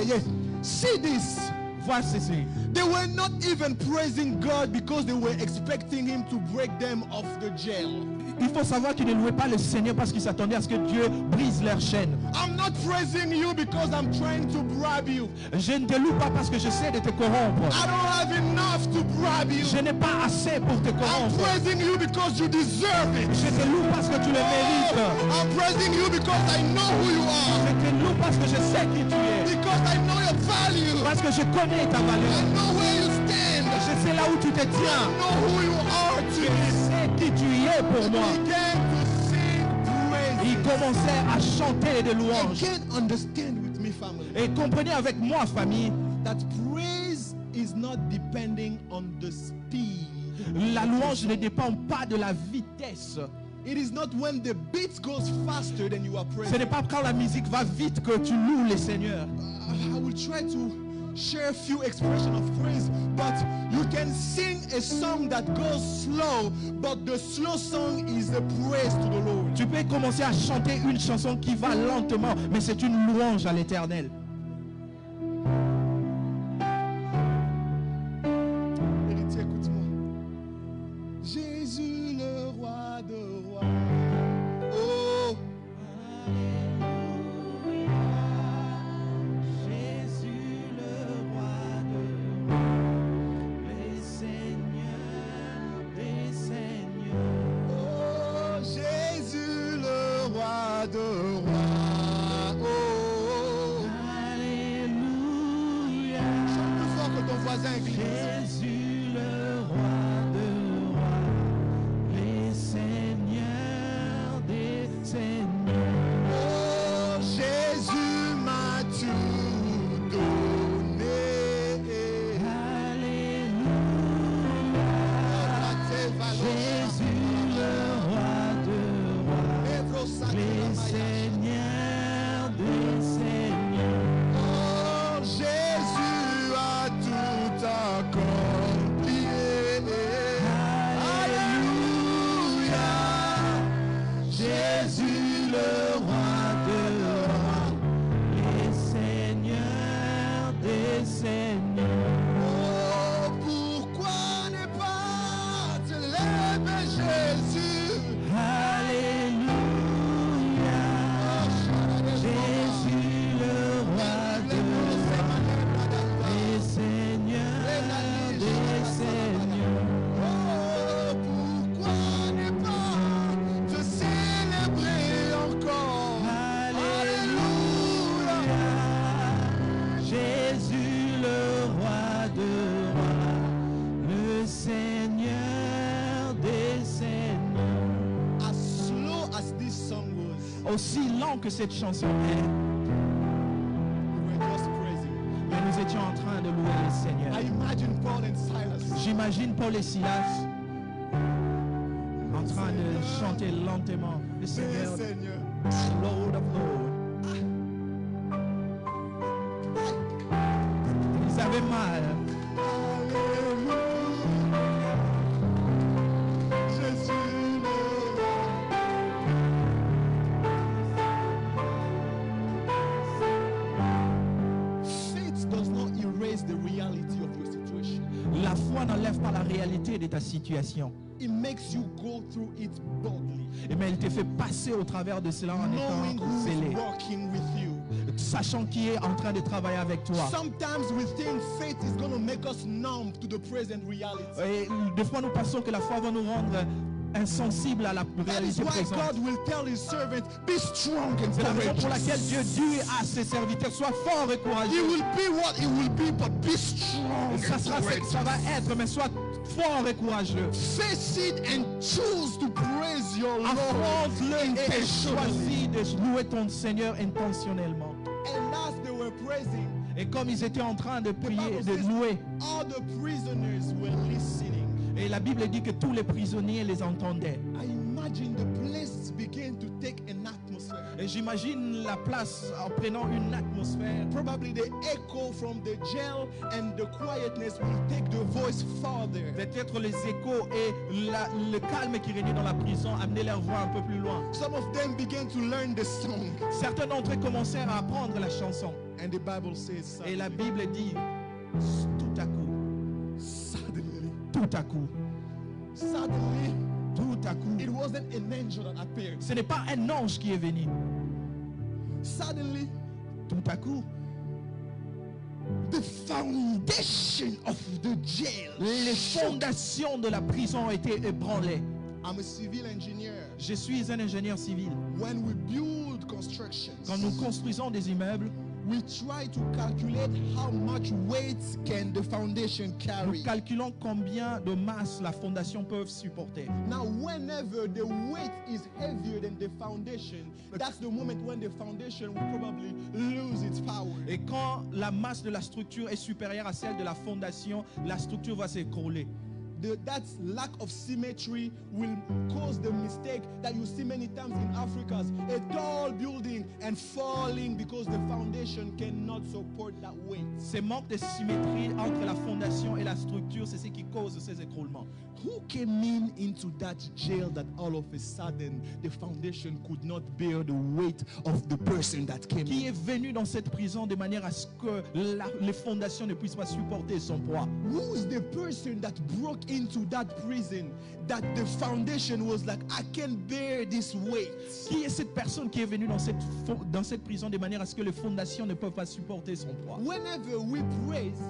yeah. See this. Vois ceci. They were not even praising God because they were expecting Him to break them off the jail. Il faut savoir qu'ils ne louaient pas le Seigneur parce qu'ils s'attendaient à ce que Dieu brise leurs chaînes. I'm not praising you because I'm trying to bribe you. Je ne te loue pas parce que j'essaie de te corrompre. I don't have enough to bribe you. Je n'ai pas assez pour te I'm corrompre. praising you because you deserve it. Je te loue parce que tu le mérites. I'm praising you because I know who you are. Je te loue parce que je sais qui tu es. Because I know your value. Parce que je connais ta I valeur. know where you stand. Je sais là où tu te I tiens. know who you are to Je me. sais qui tu es pour moi. Began to sing Ils praise. commençaient à chanter des louanges. Again, understand with me, family, Et comprenez avec moi, famille, that praise is not depending on the speed. la louange ne dépend pas de la vitesse. It is not when the beat goes faster than you are Ce praising. n'est pas quand la musique va vite que tu loues le Seigneur. I will try to share a few expressions of praise, but you can sing a song that goes slow, but the slow song is a praise to the Lord. Tu peux commencer à chanter une chanson qui va lentement, mais c'est une louange à l'Éternel. Héritier, écoute-moi. Jésus le roi de rois. Oh, Jésus le roi de rois, le Seigneur des seigneurs. oh, Jésus le roi de rois. Oh, Alléluia. chante plus fort que ton voisin, Église. Jésus le roi de rois, le Seigneur des seigneurs. Oh, Jésus m'a tout donné. Alléluia. Jésus, Jésus le roi de rois, le Seigneur des seigneurs. oh, Jésus a tout accompli. Alléluia. Jésus le roi de rois, le Seigneur des seigneurs. Oh, pourquoi ne pas te lever, Jésus? Alléluia. Jésus le roi de rois, le Seigneur des seigneurs. Oh, pourquoi ne pas te célébrer encore? Alléluia. Jésus le roi de rois, le Seigneur des seigneurs. As slow as this song was, Aussi lent que cette chanson est, we were just praising. mais nous étions en train de louer le Seigneur. I imagine Paul and Silas J'imagine Paul et Silas en train de Chantez lentement. Le Mais Seigneur, Seigneur, Lord of Lords. Ils avaient mal. Alléluia. Je suis le roi. Faith does not erase the reality of your situation. La foi n'enlève pas la réalité de ta situation. It makes you go through it boldly, Mais elle te fait passer au travers de cela en knowing étant who's zélé, working with you. sachant qui est en train de travailler avec toi. Sometimes we think faith is going to make us numb to the present reality. Et des fois, nous pensons que la foi va nous rendre insensibles à la That is réalité why présente. God will tell his servant, be strong and C'est la raison pour laquelle Dieu courageous. dit à ses serviteurs, sois fort et It courageux. will be what it will be, but be strong Ça and sera ce que ça va courageous. être, mais sois fort et courageux. Face it and choose to praise your Lord Affronte-le et intentionally. choisis de louer ton Seigneur intentionnellement. And as they were praising, Et comme ils étaient en train de prier, Bible de says louer, all the prisoners were listening. et la Bible dit que tous les prisonniers les entendaient. I imagine the place began to take an atmosphere. Et j'imagine la place en prenant une atmosphère. Probably the echo from the jail and the quietness will take the voice farther. Peut-être les échos et le calme qui régnait dans la prison amenaient leur voix un peu plus loin. Some of them began to learn the song. Certains d'entre eux commencèrent à apprendre la chanson. And the Bible says Et la suddenly, Bible dit, tout à coup, tout à coup, suddenly, tout à coup. it wasn't an angel that appeared. Ce n'est pas un ange qui est venu. Suddenly, Tout à coup, the foundation of the jail. les fondations de la prison ont été ébranlées. I'm a civil engineer. Je suis un ingénieur civil. When we build constructions, Quand nous construisons des immeubles, we try to calculate how much weight can the foundation nous carry. calculons combien de masse la fondation peut supporter. Now, whenever the weight is heavier than the foundation, that's the moment when the foundation will probably lose its power. Et quand la masse de la structure est supérieure à celle de la fondation, la structure va s'écrouler. That lack of symmetry will cause the mistake that you see many times in Africa. A tall building and falling because the foundation cannot support that weight. Ce manque de symétrie entre la fondation et la structure, c'est ce qui cause ces écroulements. Who came into that jail that all of a sudden the foundation could not bear the weight of the person that came Qui in? est venu dans cette prison de manière à ce que les fondations ne puissent pas supporter son poids? Who's the person that broke into that prison that the foundation was like, I can bear this weight? Qui est cette personne qui est venue dans cette prison de manière à ce que les fondations ne peuvent pas supporter son poids? Whenever we praise,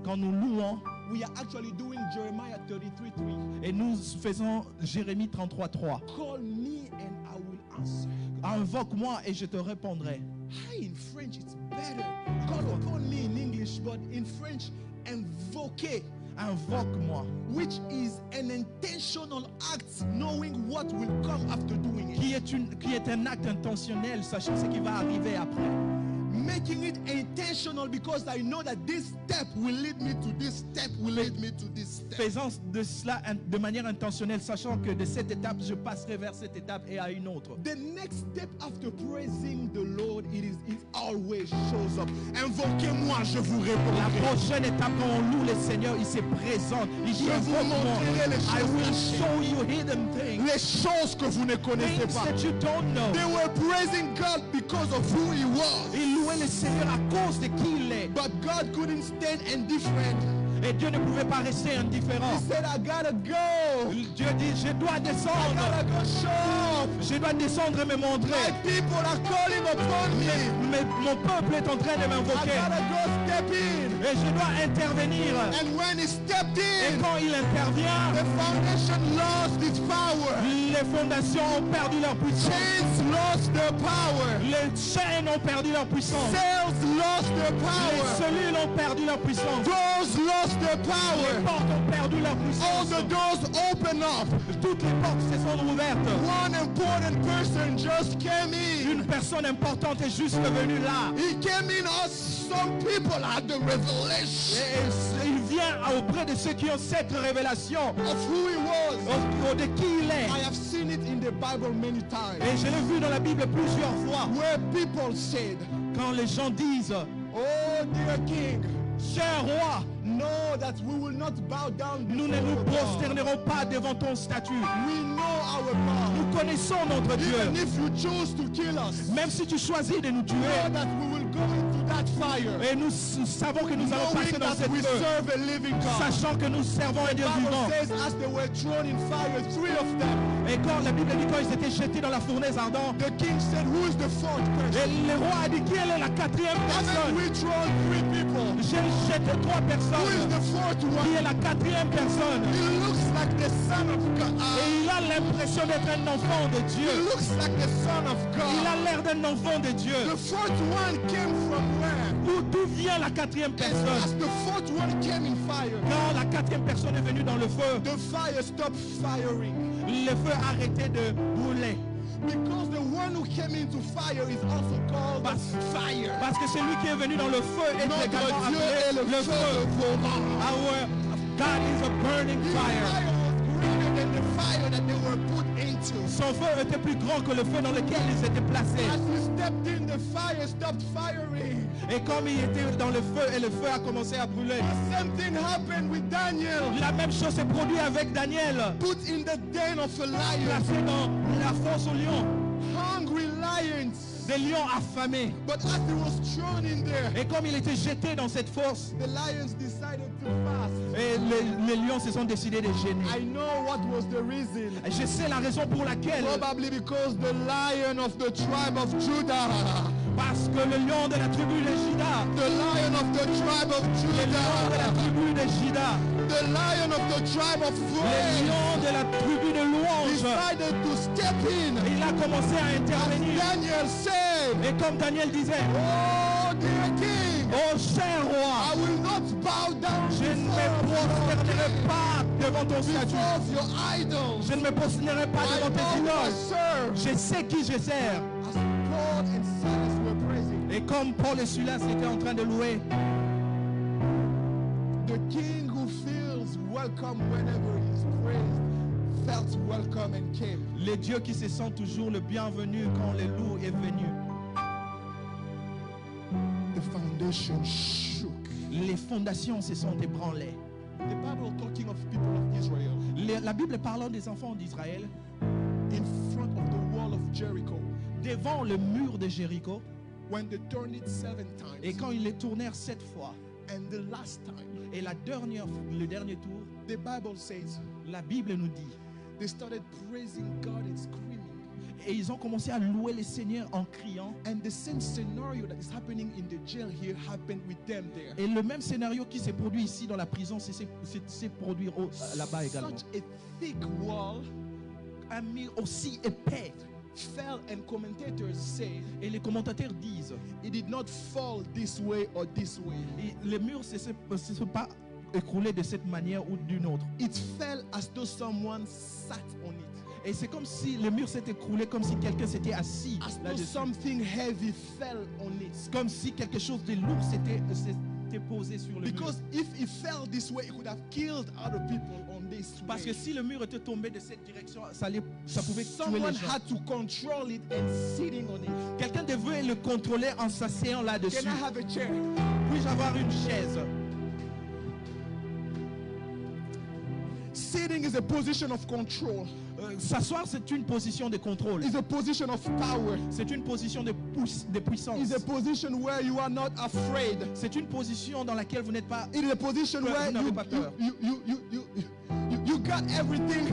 Quand nous louons we are actually doing Jeremiah 33:3. et nous faisons Jérémie 33:3. Call me and I will answer. Invoque-moi et je te répondrai. Hi, in French it's better. Call upon me in English, but in French, invoquer, Invoque-moi. which is an intentional act, knowing what will come after doing it. Qui est un acte intentionnel, sachant ce qui va arriver après. Making it intentional because I know that this step will lead me to this step, will lead me to this step. Faisant de cela de manière intentionnelle, sachant que de cette étape, je passerai vers cette étape et à une autre. The next step after praising the Lord, it always shows up. Invoquez-moi, je vous La répondrai. prochaine étape, quand on loue le Seigneur, il se présente. Il dit, Je vous invoque-moi. montrerai les I choses will cachées. show you hidden things. Les choses que vous ne connaissez Things pas. that you don't know. They were praising God because of who He was. Il louait le Seigneur à cause de qui il est. But God couldn't stand indifferent. Et Dieu ne pouvait pas rester He indifférent. said, I gotta go. Dieu dit, je dois I descendre. gotta go show. Je dois descendre et me My montrer. people are calling upon me. Mais mon peuple est en train de I m'invoquer. gotta go step in. Et je dois intervenir. And when He stepped Et in, quand il intervient, the foundation lost its power. les fondations ont perdu leur puissance. Chains lost their power. Les chaînes ont perdu leur puissance. Cells lost their Les power. cellules ont perdu leur puissance. Doors lost their Les power. portes ont perdu leur All puissance. the doors open up. Toutes les portes se sont ouvertes. One important person just came in. Une personne importante est juste venue là. He came in as some people had the revelation. Et il vient auprès de ceux qui ont cette révélation of who he was. de qui il est. I have seen it in the Bible many times. Et je l'ai vu dans la Bible plusieurs fois. Where people said, Quand les gens disent, oh dear king, cher roi, know that we will not bow down nous ne before nous our God. prosternerons pas devant ton statut. We know our God. Nous connaissons notre Dieu. Even if you choose to kill us, Même si tu choisis de nous know tuer, that we will go into that fire. et nous savons que nous allons Knowing passer dans that cette we feu, serve a living God. sachant que nous servons un The Dieu Bible vivant. says as they were thrown in fire, 3 of them, Et quand la Bible dit quand ils étaient jetés dans la fournaise ardente, the king said, who is the fourth et person? le roi a dit qui est la quatrième Haven't personne. we thrown 3 people? J'ai jeté 3 Who is personnes. the fourth Qui one? est la quatrième personne. He looks like the son of God. Et il a l'impression d'être un enfant de He Dieu. looks like the son of Il a God. l'air d'un enfant de Dieu. The fourth one came from where? D'où vient la quatrième And personne? as the fourth one came in fire, Quand la quatrième personne est venue dans le feu, the fire stopped firing. le feu a arrêté de brûler. Because the one who came into fire is also called fire. Parce que celui qui est venu dans le feu est Notre également Dieu est appelé le le feu feu. devant. Our God is a burning His fire. fire was greater than the fire that they were put into. Son feu était plus grand que le feu dans lequel ils étaient placés. As he stepped in, the fire stopped firing. Et comme il était dans le feu, et le feu a commencé à brûler. The same thing happened with Daniel. La même chose s'est produite avec Daniel. Put in the den of a lion. Placé dans la fosse aux lions. Hungry lions. Des lions affamés. But as he was thrown in there, Et comme il était jeté dans cette fosse, the lions decided to fast. et les lions se sont décidés de gêner. I know what was the reason. Je sais la raison pour laquelle. Probably because the lion of the tribe of Judah, Parce que le lion de la tribu de Juda, the lion of the tribe of le lion de la Judah, tribu de Juda, the lion of the tribe of le praise lion de la tribu de louange, decided to step in. il a commencé à As intervenir. Daniel said, Et comme Daniel disait, oh dear king, oh cher I roi, will not bow down je ne me prosternerai pas devant ton statut. before your idols. Je ne me prosternerai pas I devant tes know I idoles. serve. Je sais qui je sers. As Paul and Silas were praising, Et comme Paul et Silas étaient en train de louer, the king who feels welcome whenever he's praised felt welcome and came. le Dieu qui se sent toujours le bienvenu quand le loup est venu. The foundation shook. Les fondations se sont ébranlées. The Bible talking of people of Israel La Bible parlant des enfants d'Israël, in front of the wall of Jericho devant le mur de Jéricho, when they turned it 7 times. et quand ils les tournèrent 7 fois, And the last time, et le dernier tour, the Bible says la Bible nous dit, they started praising God and screaming. et ils ont commencé à louer le Seigneur en criant. And the same scenario that is happening in the jail here happened with them there. Et le même scénario qui s'est produit ici dans la prison s'est produit là-bas également. Such a thick wall Un mur aussi épais. fell, and commentators say Et les commentateurs disent, it did not fall this way or this way. et le mur ne s'est pas écroulé de cette manière ou d'une autre. It fell as though someone sat on it. Et c'est comme si le mur s'est écroulé, comme si quelqu'un s'était assis As though là-dessus. something heavy fell on it. Comme si quelque chose de lourd s'était posé sur le mur. Because if it fell this way, it could have killed other people on this Parce que way. si le mur était tombé de cette direction, ça pouvait tuer Someone les gens. had to control it and sitting on it. Quelqu'un devait le contrôler en s'asseyant là-dessus. Can I have a chair? Puis-je avoir une chaise? Sitting is a position of control. S'asseoir, c'est une position de contrôle. It's a position of power. C'est une position de puissance. It's a position where you are not afraid. C'est une position dans laquelle vous n'êtes pas... It is a position Vous where n'avez pas peur. you got everything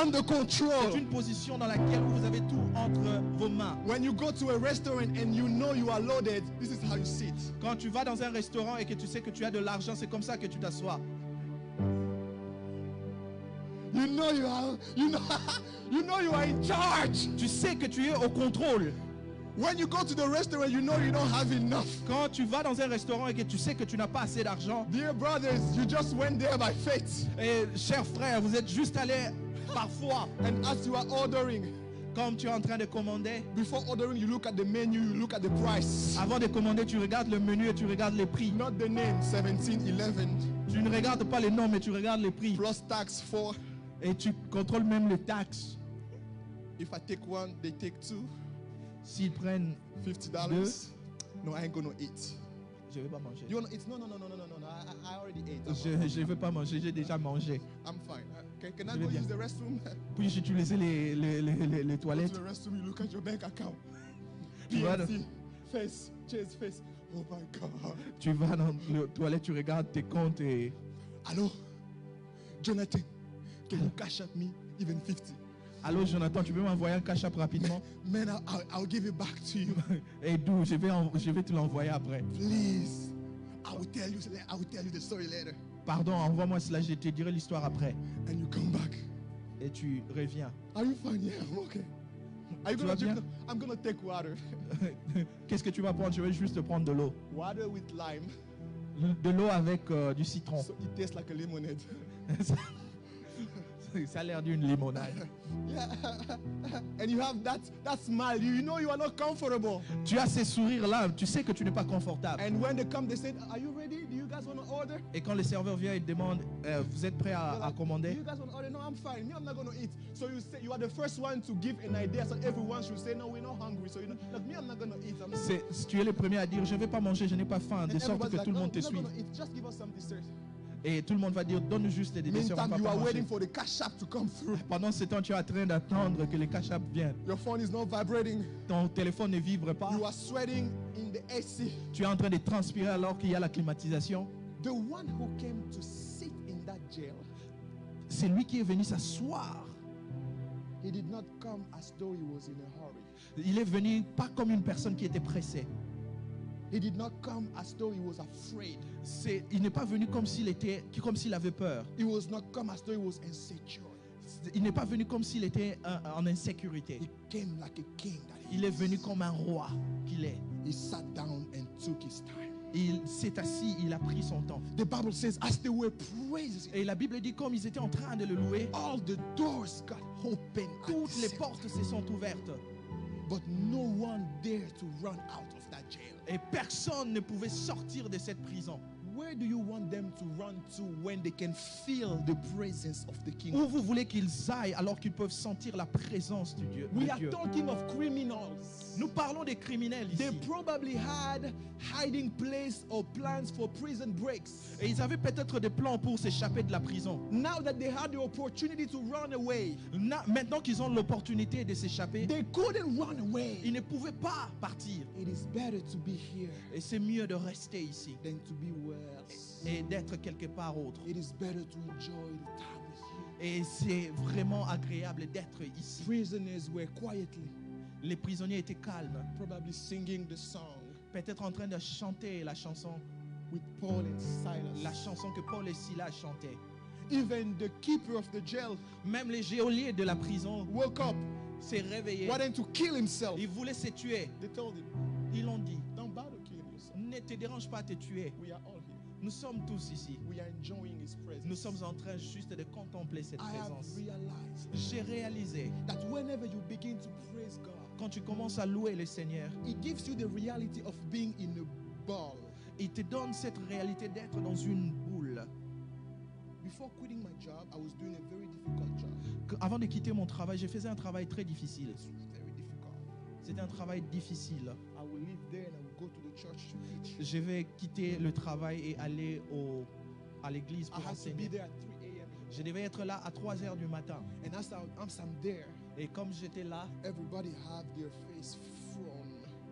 under C'est control. une position dans laquelle vous avez tout entre vos mains. When you go to a restaurant and you know you are loaded, this is how you sit. Quand tu vas dans un restaurant et que tu sais que tu as de l'argent, c'est comme ça que tu t'assois. You know you are, you know you are in charge. Tu sais que tu es au contrôle. When you go to the restaurant, you know you don't have enough. Quand tu vas dans un restaurant et que tu sais que tu n'as pas assez d'argent, Dear brothers, you just went there by faith. et chers frères, vous êtes juste allés par foi. And as you are ordering, Comme tu es en train de commander, before ordering, you look at the menu, you look at the price. avant de commander, tu regardes le menu et tu regardes les prix. Not the name, 1711. Tu ne regardes pas les noms, mais tu regardes les prix. Plus tax 4. Et tu contrôles même les taxes. If I take one, they take two. S'ils prennent, $50. No, I ain't gonna eat. je ne vais pas manger. You wanna eat? No. I already ate. Je ne veux pas manger, j'ai déjà mangé. I'm fine. Can Je I vais go bien. use the restroom? Puis-je utiliser les Go to toilettes? the restroom, you look at your bank account. Tu vas, PNC, face, chase, face. Oh my God. tu vas dans les toilettes, tu regardes tes comptes et... Hello, Jonathan, can you cash up me even 50? Allô Jonathan, tu peux m'envoyer un cash-up rapidement? Man, I'll give it back to you. Et d'où je vais te l'envoyer après. Please. I will tell you the story later. Pardon, envoie-moi cela, je te dirai l'histoire après. And you come back. Et tu reviens. Are you fine? Yeah, I'm okay. Are you Tu gonna vas bien? drink? I'm gonna take water. Qu'est-ce que tu vas prendre? Je vais juste prendre de l'eau. Water with lime. De l'eau avec du citron. So it tastes like a lemonade. Ça a l'air d'une limonade. Yeah. And you have that smile. You know you are not comfortable. Tu as ces sourires-là, tu sais que tu n'es pas confortable. And when they come, they say, "Are you ready? Do you guys want to order?" Et quand le serveur vient et te demande, vous êtes prêt They're à like, "Do commander? you guys want to order?" No, I'm fine. Me, I'm not going to eat. So you say you are the first one to give an idea, so everyone should say, "No, we're not hungry." So you know, like me, I'm not going to eat. Tu es le premier à dire, je ne vais pas manger, je n'ai pas faim, de And sorte que everybody's tout le like, monde te "Oh, we're suive. not going to eat. Just give us some dessert." Et tout le monde va dire, donne-nous juste des desserts, on Meantime, va you pas are manger. waiting for the cash app to come through. Pendant ce temps, tu es en train d'attendre que les cash-up viennent. Your phone is not vibrating. Ton téléphone ne vibre pas. You are sweating in the AC. Tu es en train de transpirer alors qu'il y a la climatisation. The one who came to sit in that jail, C'est lui qui est venu s'asseoir. he did not come as though he was in a hurry. Il est venu pas comme une personne qui était pressée. He did not come as though he was afraid. Il n'est pas venu comme s'il avait peur. He was not come as though he was insecure. Il n'est pas venu comme s'il était en insécurité. He came like a king that he Il est venu comme un roi qu'il est. He sat down and took his time. Il s'est assis, il a pris son temps. The Bible says, as they were praising, Et la Bible dit comme ils étaient en train de le louer, all the doors got open. at toutes the les same portes time. se sont ouvertes. But no one dared to run out of that jail. Et personne ne pouvait sortir de cette prison. Where do you want them to run to when they can feel the presence of the king? Où vous voulez qu'ils aillent alors qu'ils peuvent sentir la présence de Dieu? We de are Dieu. talking of criminals. Nous parlons des criminels They ici. probably had hiding place or plans for prison breaks. Et ils avaient peut-être des plans pour s'échapper de la prison. Now that they had the opportunity to run away, Maintenant qu'ils ont l'opportunité de s'échapper, they couldn't run ils away. ne pouvaient pas partir. It is better to be here Et c'est mieux de rester ici than to be where else. et d'être quelque part autre. It is better to enjoy the time with you. Et c'est vraiment agréable d'être ici. Prisoners were quietly, Les prisonniers étaient calmes, probably singing the song peut-être en train de chanter la chanson, with Paul and Silas. la chanson que Paul et Silas chantaient. Even the keeper of the jail Même les geôliers de la prison woke up, s'est réveillé. wanting to kill himself. Ils voulaient se tuer. They told him, Ils l'ont dit, "Don't bother killing yourself. ne te dérange pas à te tuer. We are all here. Nous sommes tous ici. We are enjoying his presence." Nous sommes en train juste de contempler cette I have présence. realized J'ai réalisé, that whenever you begin to praise God, quand tu commences à louer le Seigneur, it gives you the reality of being in a ball. il te donne cette réalité d'être dans une boule. Before quitting my job, I was doing a very difficult job. Avant de quitter mon travail, je faisais un travail très difficile. It was very difficult. C'était un travail difficile. I will leave there and I will go to the church to teach. Je vais quitter le travail et aller à l'église I pour had to be enseigner. there at 3 a.m. Je devais être là à 3 heures du matin. And as I'm there, Et comme j'étais là, everybody have their face frown.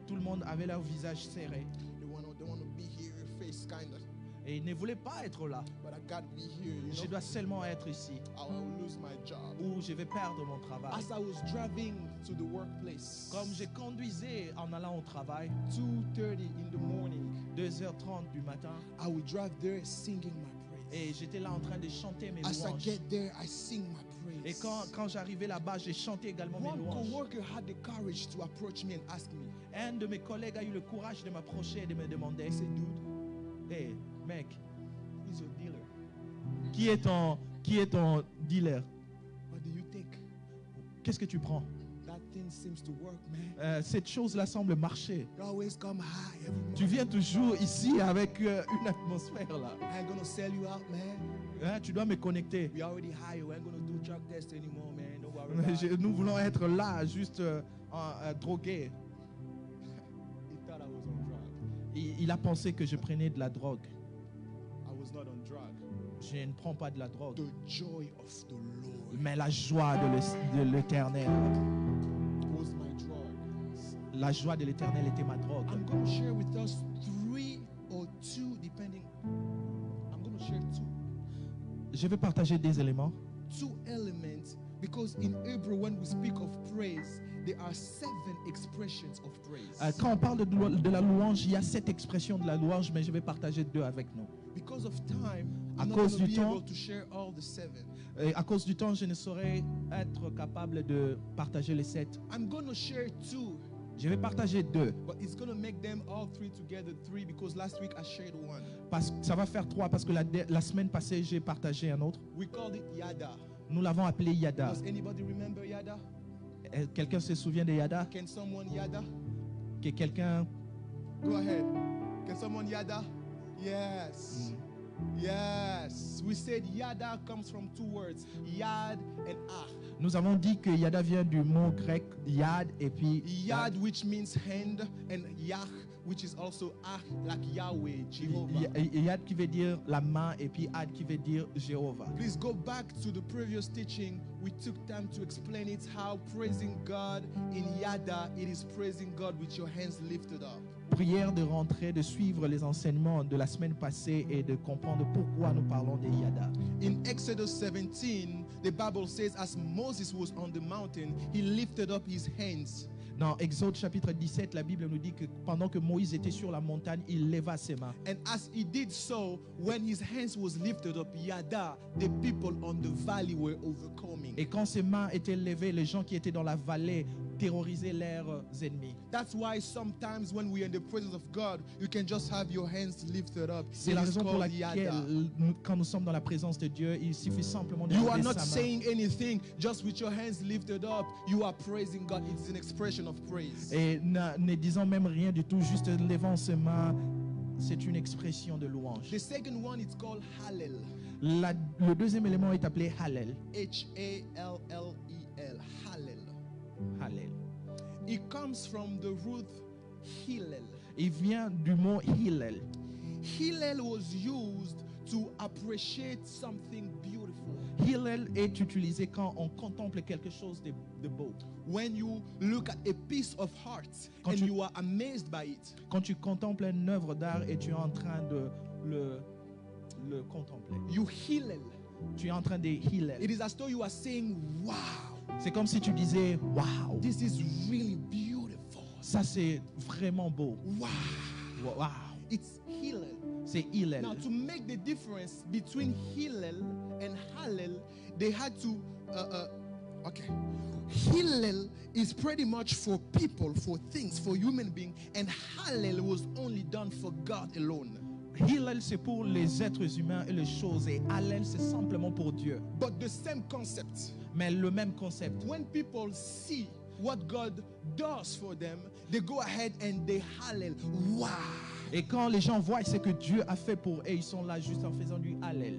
tout le monde avait leur visage serré. They want to be here, face kind of. Et ils ne voulaient pas être là. But I got to be here, you Je know. dois seulement être ici, I will lose my job. où je vais perdre mon travail. As I was driving to the workplace, Comme je conduisais en allant au travail, 2:30 in the morning, 2h30 du matin, I would drive there singing my praise. et j'étais là en train de chanter mes As I louanges. get there, I sing my praise. Et quand j'arrivais là-bas, j'ai chanté également mes One louanges. coworker had the courage to approach me and ask me, Un de mes collègues a eu le courage de m'approcher et de me demander, he said, "Dude, hey, mec, he's your dealer. qui est ton dealer? What do you think? Qu'est-ce que tu prends? That everything seems to work, man. Cette chose-là semble marcher. You always come high every morning. Tu viens toujours ici avec une atmosphère là. I ain't gonna sell you out, man. Hein, tu dois me connecter. We already high. We ain't gonna do drug test anymore, man. Don't worry about it. Nous voulons être là, juste drogués. He thought I was on drug. Il a pensé que je prenais de la drogue. I was not on drug. Je ne prends pas de la drogue. The joy of the Lord Mais la joie de l'Éternel. was my drug. La joie de l'Éternel était ma drogue. I'm going to share with us 3 or 2, depending. I'm going to share 2. Je vais partager des éléments. 2 elements, because in Hebrew, when we speak of praise, there are 7 expressions of praise. Quand on parle de la louange, il y a 7 expressions de la louange, mais je vais partager 2 avec nous. Because of time, À I'm not cause going to du be temps, able to share all the 7. Et à cause du temps, je ne saurais être capable de partager les 7. I'm going to share 2, Je vais partager 2. but it's going to make them all 3 together 3, because last week I shared 1. Parce que ça va faire 3 parce que la semaine passée, j'ai partagé un autre. We called it Yada. Nous l'avons appelé Yada. Does anybody remember Yada? Quelqu'un se souvient de Yada? Can someone Yada? Que quelqu'un... Go ahead. Can someone Yada? Yes. Yes. We said Yada comes from 2 words, Yad and Ah. Nous avons dit que Yada vient du mot grec Yad et puis Yad, which means hand, and Yah, which is also Ah, like Yahweh, Jehovah. Yad qui veut dire la main et puis Ad qui veut dire Jéhovah. Please go back to the previous teaching. We took time to explain it, how praising God in Yada, it is praising God with your hands lifted up. Prière de rentrer, de suivre les enseignements de la semaine passée et de comprendre pourquoi nous parlons de Yada. In Exodus 17, the Bible says, as Moses was on the mountain, he lifted up his hands. Dans Exode chapitre 17, la Bible nous dit que pendant que Moïse était sur la montagne, il leva ses mains. And as he did so, when his hands was lifted up, Yada, the people on the valley were overcoming. Et quand ses mains étaient levées, les gens qui étaient dans la vallée terrorisaient leurs ennemis. That's why sometimes when we are in the presence of God, you can just have your hands lifted up. C'est It la is raison pour called laquelle, Yada. quand nous sommes dans la présence de Dieu, il suffit simplement de You are lever not sa main. saying anything, just with your hands lifted up, you are praising God. It is an expression of praise. Et ne disant même rien du tout, juste levant ses mains, c'est une expression de louange. The second one is called Hallel. Le deuxième élément est appelé Hallel. H-A-L-L-E-L. Hallel. Hallel. It comes from the root Hillel. Il vient du mot Hillel. Hillel was used to appreciate something beautiful. Hillel est utilisé quand on contemple quelque chose de beau. When you look at a piece of art Quand and tu- you are amazed by it. Quand tu contemples une œuvre d'art et tu es en train de le contempler. You Hillel. Tu es en train de Hillel. It is as though you are saying, wow, C'est comme si tu disais, waouh, this is really beautiful. ça c'est vraiment beau. Wow. Waouh, It's Hillel. c'est Hillel. Now, to make the difference between Hillel and Hallel, they had to, okay. Hillel is pretty much for people, for things, for human beings, and Hallel was only done for God alone. Hillel c'est pour les êtres humains et les choses et Hallel c'est simplement pour Dieu. But the same concept. Mais le même concept. When people see what God does for them, they go ahead and they Hallel. Wow. Et quand les gens voient ce que Dieu a fait pour eux, ils sont là juste en faisant du Hallel.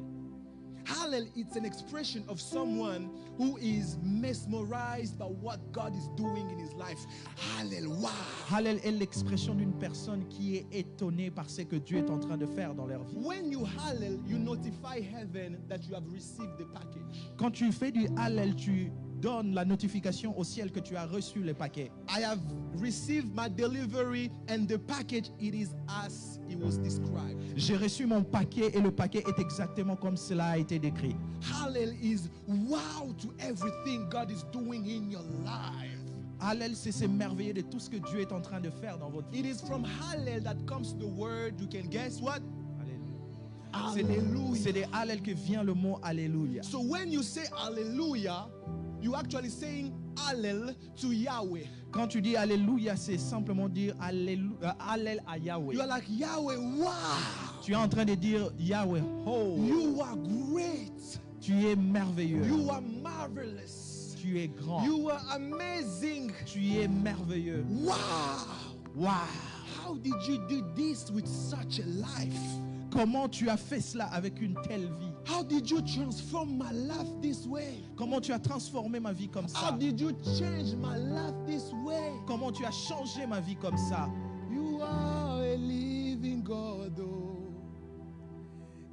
Hallel, it's an expression of someone who is mesmerized by what God is doing in his life. Hallel, wow. Hallel est l'expression d'une personne qui est étonnée par ce que Dieu est en train de faire dans leur vie. When you Hallel, you notify heaven that you have received the package. Quand tu fais du Hallel, tu donnes la notification au ciel que tu as reçu le paquet. I have received my delivery and the package, it is as it was described. J'ai reçu mon paquet et le paquet est exactement comme cela a été décrit. Hallel is wow to everything God is doing in your life. Hallel, c'est merveilleux de tout ce que Dieu est en train de faire dans votre vie. It is from Hallel that comes the word, you can guess what? Alléluia. C'est des Hallel que vient le mot Alléluia. So when you say hallelujah, you actually saying Hallel to Yahweh. Quand tu dis Alléluia, c'est simplement dire Hallel à Yahweh. You are like, Yahweh, wow. Tu es en train de dire Yahweh, oh, You are great. tu es merveilleux. You are marvelous. Tu es grand. You are amazing. Tu es merveilleux. Wow. Wow. How did you do this with such a life? Comment tu as fait cela avec une telle vie? How did you transform my life this way? Comment tu as transformé ma vie comme How ça? did you change my life this way? Comment tu as changé ma vie comme ça? You are a living God, oh.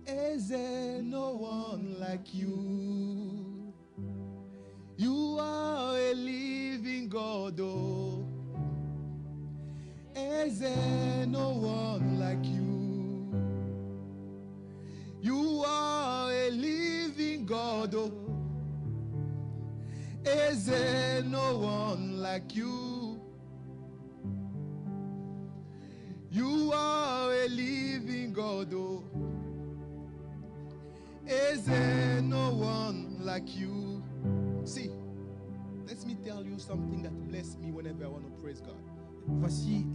Is there no one like you? You are a living God, oh. Is there no one like you? You are a living God, oh. Is there no one like you? You are a living God, oh. Is there no one like you? See, let me tell you something that bless me whenever I want to praise God. Voici,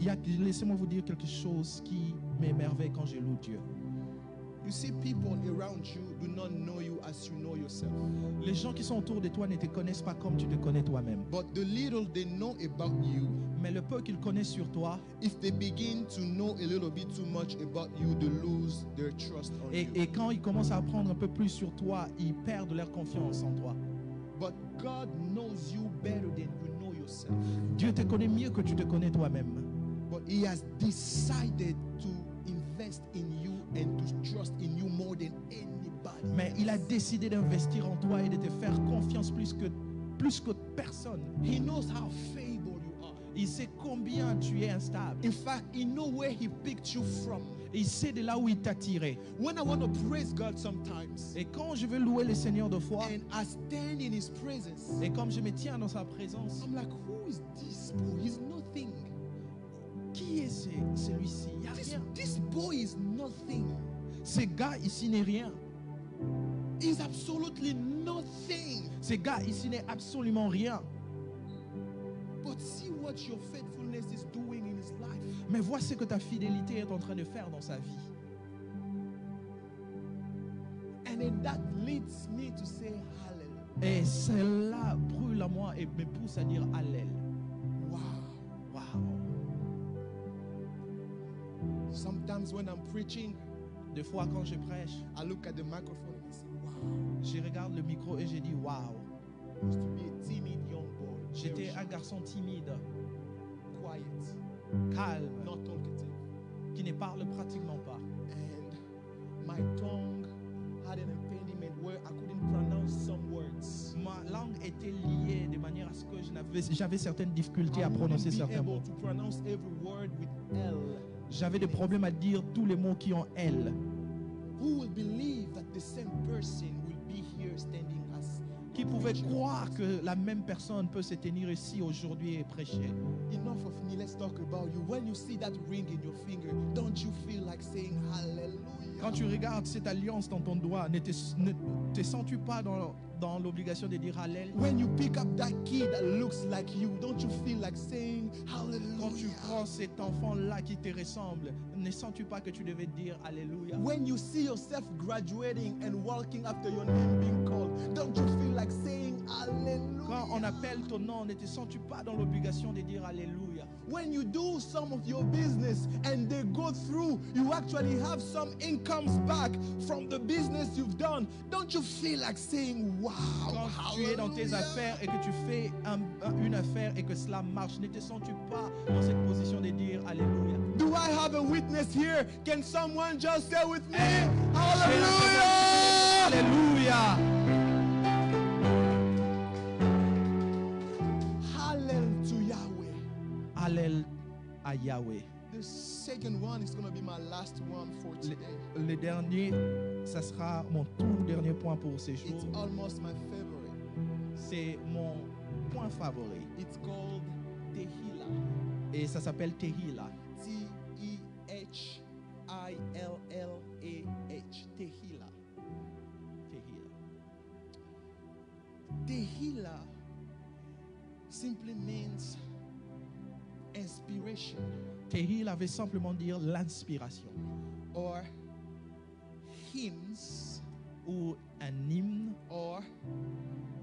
laissez-moi vous dire quelque chose qui m'émerveille quand je loue Dieu. You see, people around you do not know you as you know yourself. Les gens qui sont autour de toi ne te connaissent pas comme tu te connais toi-même. But the little they know about you, Mais le peu qu'ils connaissent sur toi, if they begin to know a little bit too much about you, they lose their trust on you. et quand ils commencent à apprendre un peu plus sur toi, ils perdent leur confiance en toi. But God knows you better than you know yourself. Dieu te connaît mieux que tu te connais toi-même. But He has decided to invest in you and to trust in you more than anybody. Mais il a décidé d'investir en toi et de te faire confiance plus que personne. He knows how favored you are. Il sait combien tu es instable. In fact, He knows where He picked you from. Il sait de là où il t'a tiré. When I want to praise God sometimes, Et quand je veux louer le Seigneur de foi, and I stand in His presence, et comme je me tiens dans sa présence, I'm like, who is this boy? He's nothing. qui est celui-ci? Il y a rien. This boy is nothing. Ce gars ici n'est rien. He's absolutely nothing. Ce gars ici n'est absolument rien. But see what your faithfulness is doing in his life. Mais vois ce que ta fidélité est en train de faire dans sa vie. And then that leads me to say hallelujah. Et cela brûle à moi et me pousse à dire Allel. Wow. Wow. Sometimes when I'm preaching, Des fois, quand je prêche, I look at the microphone and I say, wow. je regarde le micro et je dis Waouh. I used to be a timid young boy. J'étais Very un garçon timide, quiet, calme, not talkative. qui ne parle pratiquement pas. And my tongue had an impediment where I couldn't pronounce some words. Ma langue était liée de manière à ce que j'avais certaines difficultés I à wouldn't prononcer be certains able mots. to pronounce every word with L. J'avais des problèmes à dire tous les mots qui ont L. Who will believe that the same person will be here standing as Qui pouvait croire que la même personne peut se tenir ici aujourd'hui et prêcher? Enough of me, let's talk about you. When you see that ring in your finger, don't you feel like saying hallelujah? Quand tu regardes cette alliance dans ton doigt, ne te sens-tu pas dans l'obligation de dire Hallel? When you pick up that kid that looks like you, don't you feel like saying hallelujah? Quand tu prends cet enfant-là qui te ressemble, ne sens-tu pas que tu devais dire Alléluia? When you see yourself graduating and walking after your name being called, don't you feel like saying hallelujah? Quand on appelle ton nom, ne te sens-tu pas dans l'obligation de dire Alléluia? When you do some of your business and they go through, you actually have some incomes back from the business you've done. Don't you feel like saying, wow, Quand tu es dans tes hallelujah? affaires et que tu fais une affaire et que cela marche, ne te sens-tu pas dans cette position de dire Alléluia? Do I have a witness here? Can someone just say with me, J'ai hallelujah? Alléluia! Hallel to Yahweh. Hallel à Yahweh. The second one is going to be my last one for today. Le dernier, ça sera mon tout dernier point pour ces It's jours. almost my favorite. C'est mon point favori. It's called Tehillah. Et ça s'appelle Tehillah. Tehillah. Tehillah. Tehillah. Tehillah simply means inspiration Tehillah veut simplement dire l'inspiration. or hymns Ou un hymne or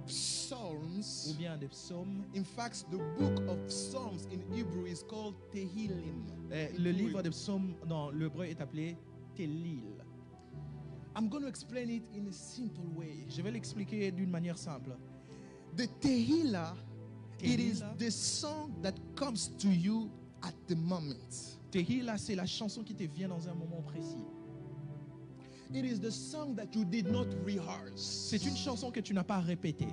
psalms. Psalms. ou bien des psaumes. In fact, the book of Psalms in Hebrew is called Tehillim. Le livre des psaumes dans l'hébreu est appelé Télil. I'm going to explain it in a simple way. Je vais l'expliquer d'une manière simple. The Tehillah, it is Tehillah. the song that comes to you at the moment. Tehillah, c'est la chanson qui te vient dans un moment précis. It is the song that you did not rehearse. C'est une chanson que tu n'as pas répétée.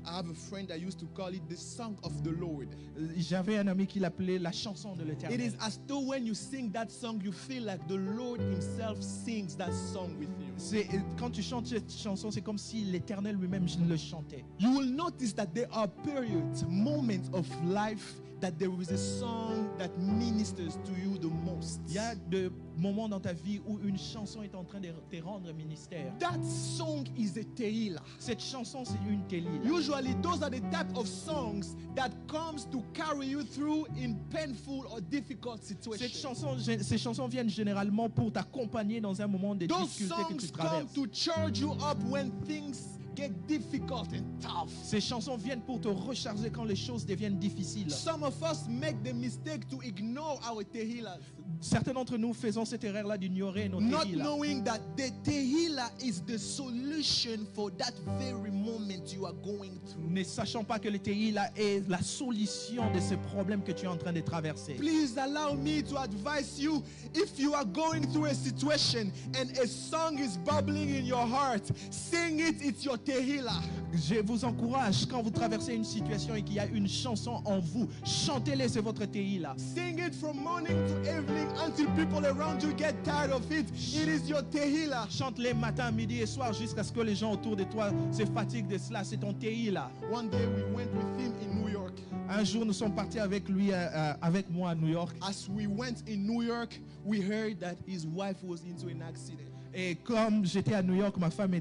I have a friend that used to call it the song of the Lord. J'avais un ami qui l'appelait la chanson de It l'Éternel. is as though when you sing that song, you feel like the Lord Himself sings that song with you. Quand tu chantes cette chanson, c'est comme si l'Éternel lui-même le chantait. You will notice that there are periods, moments of life that there is a song that ministers to you the most. Il y a des moments dans ta vie où une chanson est en train de te rendre ministère. That song is a Tehillah. Cette chanson, c'est une Télil. Usually, those are the type of songs that comes to carry you through in painful or difficult situations. Ces chansons viennent généralement pour t'accompagner dans un moment de Those difficulté que tu songs come traverses. to charge you up when things get difficult and tough. Ces chansons viennent pour te recharger quand les choses deviennent difficiles. Some of us make the mistake to ignore our tehillas, Certains d'entre nous faisons cette erreur-là d'ignorer nos not Tehillah, knowing that the tehillah is the solution for that very moment you are going through. ne sachant pas que le Tehillah est la solution de ces problèmes que tu es en train de traverser. Please allow me to advise you, if you are going through a situation and a song is bubbling in your heart, sing it, it's your tehillah. Je vous encourage, quand vous traversez une situation et qu'il y a une chanson en vous, chantez-les, c'est votre Tehillah. Sing it from morning to evening until people around you get tired of it. It is your tehillah. Chante-les matin, midi et soir jusqu'à ce que les gens autour de toi se fatiguent de cela. C'est ton Tehillah. One day we went with him in New York. Un jour, nous sommes partis avec lui, avec moi à New York. As we went in New York, we heard that his wife was into an accident. Et comme j'étais à New York, ma femme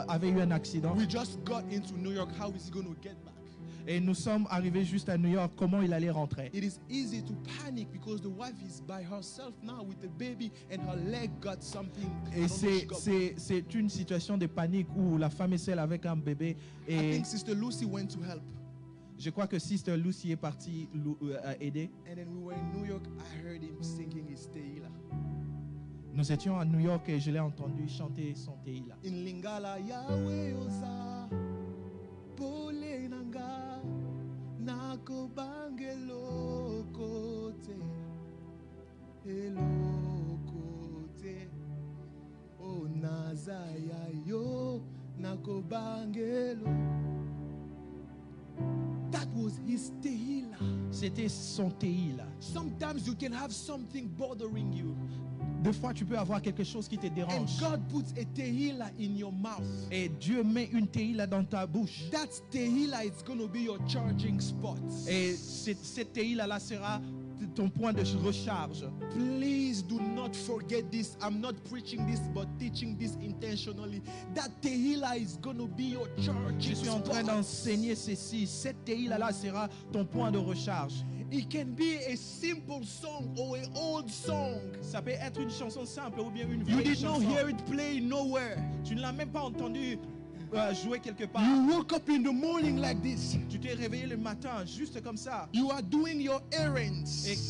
avait eu un accident. We just got into New York. How is he going to get back? Et nous sommes arrivés juste à New York. Comment il allait rentrer? It is easy to panic because the wife is by herself now with the baby and her leg got something. I Et don't know, she got- c'est une situation de panique où la femme est seule avec un bébé. I Et think Sister Lucy went to help. je crois que Sister Lucy est partie aider. And then we were in New York. I heard him singing his tehillah. Nous étions à New York et je l'ai entendu chanter son Tehillah. In Lingala, Yahweh oza, pole nanga, nako bangelo kote, elokote, o nazaya yo, nako bangelo. That was his tehillah. C'était son Tehillah. Sometimes you can have something bothering you, Des fois, tu peux avoir quelque chose qui te and dérange. God puts a tehillah in your mouth. Et Dieu met une Tehillah dans ta bouche. That tehillah is going to be your charging spot. Et cette Tehillah-là sera ton point de recharge. Please do not forget this. I'm not preaching this, but teaching this intentionally. That tehillah is going to be your Je charging suis en train spot. d'enseigner ceci. Cette Tehillah-là sera ton point de recharge. It can be a simple song or an old song. Ça peut être une chanson simple ou bien une You vieille did not chanson. hear it play nowhere. Tu ne l'as même pas entendu jouer quelque part. You woke up in the morning like this. Tu t'es réveillé le matin juste comme ça. You are doing your Et errands.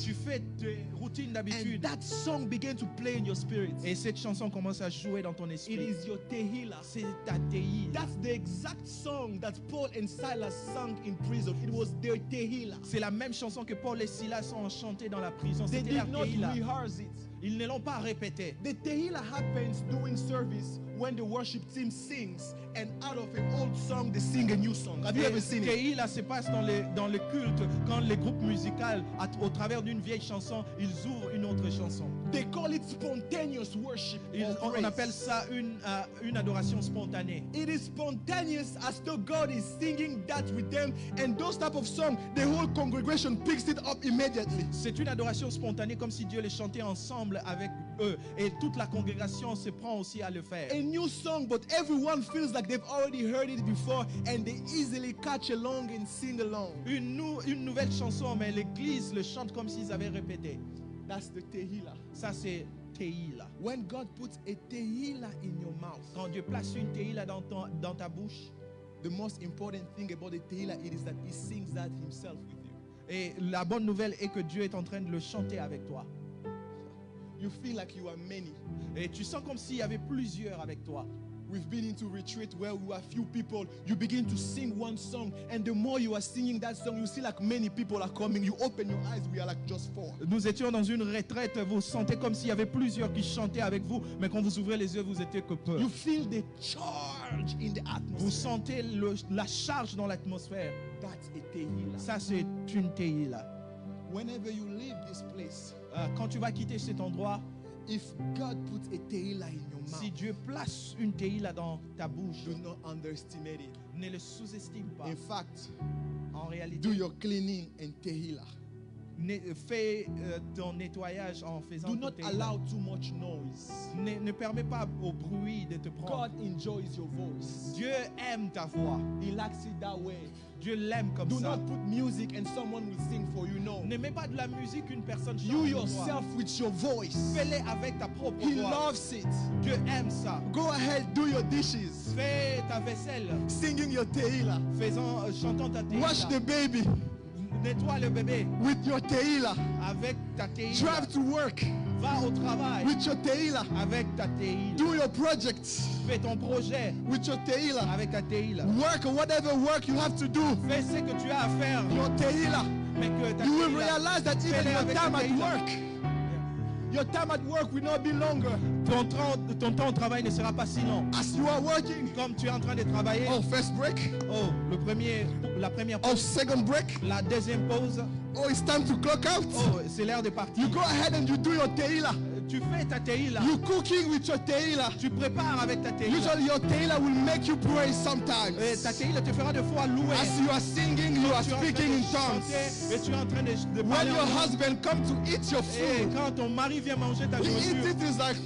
tu fais tes routines And d'habitude. that song began to play in your spirit. Et cette chanson commence à jouer dans ton It esprit. is your tehillah. C'est ta Tehillah. That's the exact song that Paul and Silas sang in prison. It was their tehillah. C'est la même chanson que Paul et Silas ont chantée dans la prison. They C'était leur did not Tehillah. rehearse it. Ils ne l'ont pas répété. The tehillah happens during service when the worship team sings, and out of an old song they sing a new song. Have you ever seen it? Tehillah se passe dans le culte quand les groupes musicaux, au travers d'une vieille chanson, ils ouvrent une autre chanson. They call it spontaneous worship. or On praise. appelle ça une adoration spontanée. It is spontaneous as though God is singing that with them, and those type of song, the whole congregation picks it up immediately. C'est une adoration spontanée comme si Dieu les chantait ensemble avec eux. Et toute la congrégation se prend aussi à le faire. A new song, but everyone feels like they've already heard it before, and they easily catch along and sing along. Une nouvelle chanson, mais l'église le chante comme s'ils avaient répété. That's the tehillah. Ça, c'est Tehillah. When God puts a tehillah in your mouth, Quand Dieu place une Tehillah dans ta bouche, The most important thing about the Tehillah it is that he sings that himself with you. Et la bonne nouvelle est que Dieu est en train de le chanter avec toi. You feel like you are many. Et tu sens comme s'il y avait plusieurs avec toi. We've been into retreat where we are few people. You begin to sing one song, and the more you are singing that song, you see like many people are coming. You open your eyes, we are like just 4. Nous étions dans une retraite, vous sentez comme s'il y avait plusieurs qui chantaient avec vous, mais quand vous ouvrez les yeux, vous étiez que peu. You feel the charge in the Vous atmosphere. sentez la charge dans l'atmosphère. That's a Tehillah. Ça, c'est une Tehillah. Whenever you leave this place, Quand tu vas quitter cet endroit, if God puts a Tehillah in your mouth, si Dieu place une Tehillah dans ta bouche, do not underestimate it. ne le sous-estime pas. In fact, En réalité, do your cleaning and Tehillah. fais ton nettoyage en faisant Do ton not Tehillah. allow too much noise. Ne permets pas au bruit de te prendre. God enjoys your voice. Dieu aime ta voix. He likes it that way. Dieu l'aime comme Do ça. not put music and someone will sing for you. No. Ne mets pas de la musique qu'une personne chante. You pour toi. yourself with your voice. Fais-le avec ta propre He voix. loves it. Dieu aime ça. Go ahead, do your dishes. Fais ta vaisselle, Singing your Tehillah. chantant ta Wash the Tehillah. baby Nettoie le bébé with your Tehillah. avec ta Tehillah. Drive to work Va au travail with your Tehillah. avec ta Tehillah. Do your projects Fais ton projet with your Tehillah. avec ta Tehillah. Work or whatever work you have to do. Fais ce que tu as à faire, Your Tehillah. mais que ta You will Tehillah, realize that even fais-le your avec time ta at Tehillah. work, your time at work will not be longer. Ton temps au travail ne sera pas si long. As you are working, Comme tu es en train de travailler, oh, first break, la première oh, pause, second break, la deuxième pause, oh, it's time to clock out. c'est l'heure de partir. You go ahead and you do your Tehillah. Tu fais ta Tehillah, You cooking with your Tehillah. tu prépares avec ta Tehillah. Usually your Tehillah will make you pray sometimes. Et ta Tehillah te fera de fois louer. As you are singing, you are Tu es en train speaking in de chanter tongues. et tu es en train de When parler your en langue. husband come to eat your Et food, quand ton mari vient manger ta he eats nourriture, it, is like,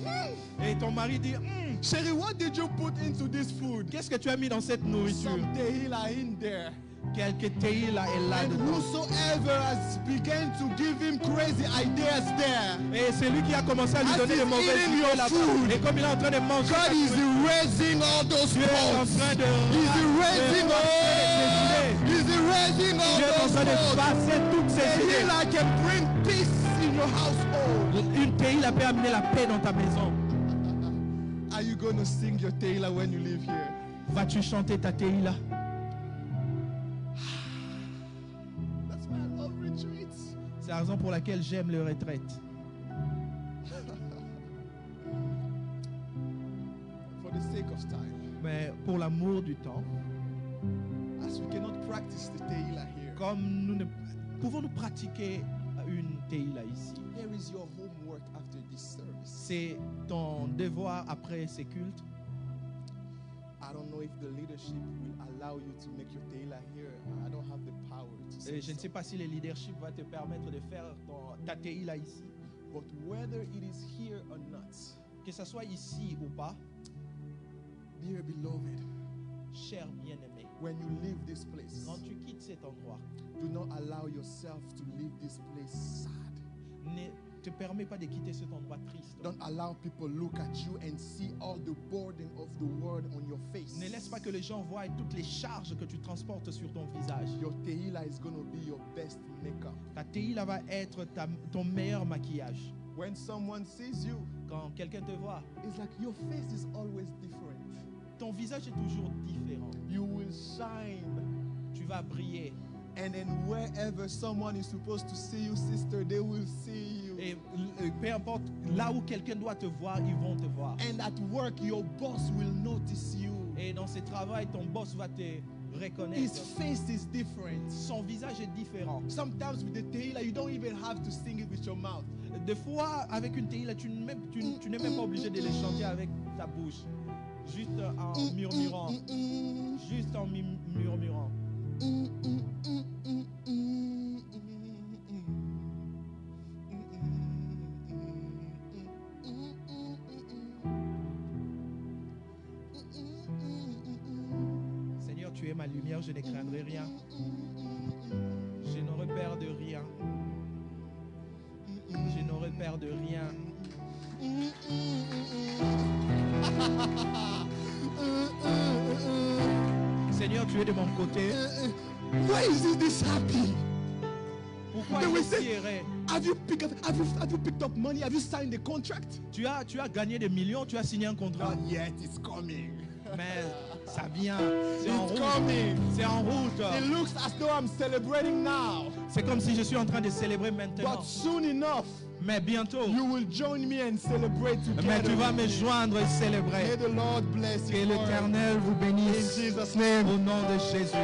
et ton mari dit, Sherry, what did you put into this food? qu'est-ce que tu as mis dans cette nourriture? Some Tehillah in there. Quelque Tehillah est And là-dedans. whosoever has begun to give him crazy ideas there, Et c'est lui qui a commencé à lui As donner he's de mauvaises eating idées your là-bas. food, Et comme il est en train de manger, God ta is nourriture, erasing all those Dieu est en faults. train de He's erasing all. He's erasing all Dieu est en those train de faults. passer toutes ces idées. Tehillah can bring peace in your household. Une Tehillah peut amener la paix dans ta maison. Are you going to sing your Tehillah when you live here? Vas-tu chanter ta Tehillah? That's why I love retreats. C'est la raison pour laquelle j'aime les retraites. For the sake of time, Mais pour l'amour du temps, as we cannot practice the Tehillah here, comme nous ne pouvons-nous pratiquer une Tehillah ici. here is your homework after this service. C'est ton devoir après ces cultes. I don't know if the leadership will allow you to make your Tehillah here. I don't have the power to say Je ne sais so. pas si le leadership va te permettre de faire ta Tehillah ici. But whether it is here or not, Que ce soit ici ou pas, dear beloved, cher bien-aimé, when you leave this place, quand tu quittes cet endroit, do not allow yourself to leave this place sad. ne te permets pas de quitter cet endroit triste. Don't allow people look at you and see all the burden of the world on your face. Ne laisse pas que les gens voient toutes les charges que tu transportes sur ton visage. Your Tehillah is going to be your best makeup. Ta Tehillah va être ton meilleur maquillage. When someone sees you, Quand quelqu'un te voit, it's like your face is always different. ton visage est toujours différent. You will shine. Tu vas briller. And then wherever someone is supposed to see you, sister, they will see you. Et peu importe, là où quelqu'un doit te voir, ils vont te voir. And at work, your boss will notice you. Et dans ce travail, ton boss va te His reconnaître. face is different. Son visage est différent. Sometimes with the Tehillah, you don't even have to sing it with your mouth. Des fois, avec une Tehillah, tu n'es même pas obligé de les chanter avec ta bouche. Juste en murmurant. Juste en murmurant. Seigneur, tu es ma lumière, je ne craindrai rien. Je n'aurai peur de rien. Je n'aurai peur de rien. Seigneur, tu es de mon côté. Why is he this happy? Pourquoi They il will est say, si heureux? have you picked up money? Have you signed the contract? Tu as gagné des millions, tu as signé un contrat. Not yet, it's coming. Mais ça vient. C'est en It's route. coming. C'est en route. It looks as though I'm celebrating now. C'est comme si je suis en train de célébrer maintenant. But soon enough, Mais bientôt, you will join me and celebrate together. mais tu vas with me me. joindre et May célébrer. the Lord bless Que you. l'Éternel vous In bénisse Jesus' name. au nom de Jésus.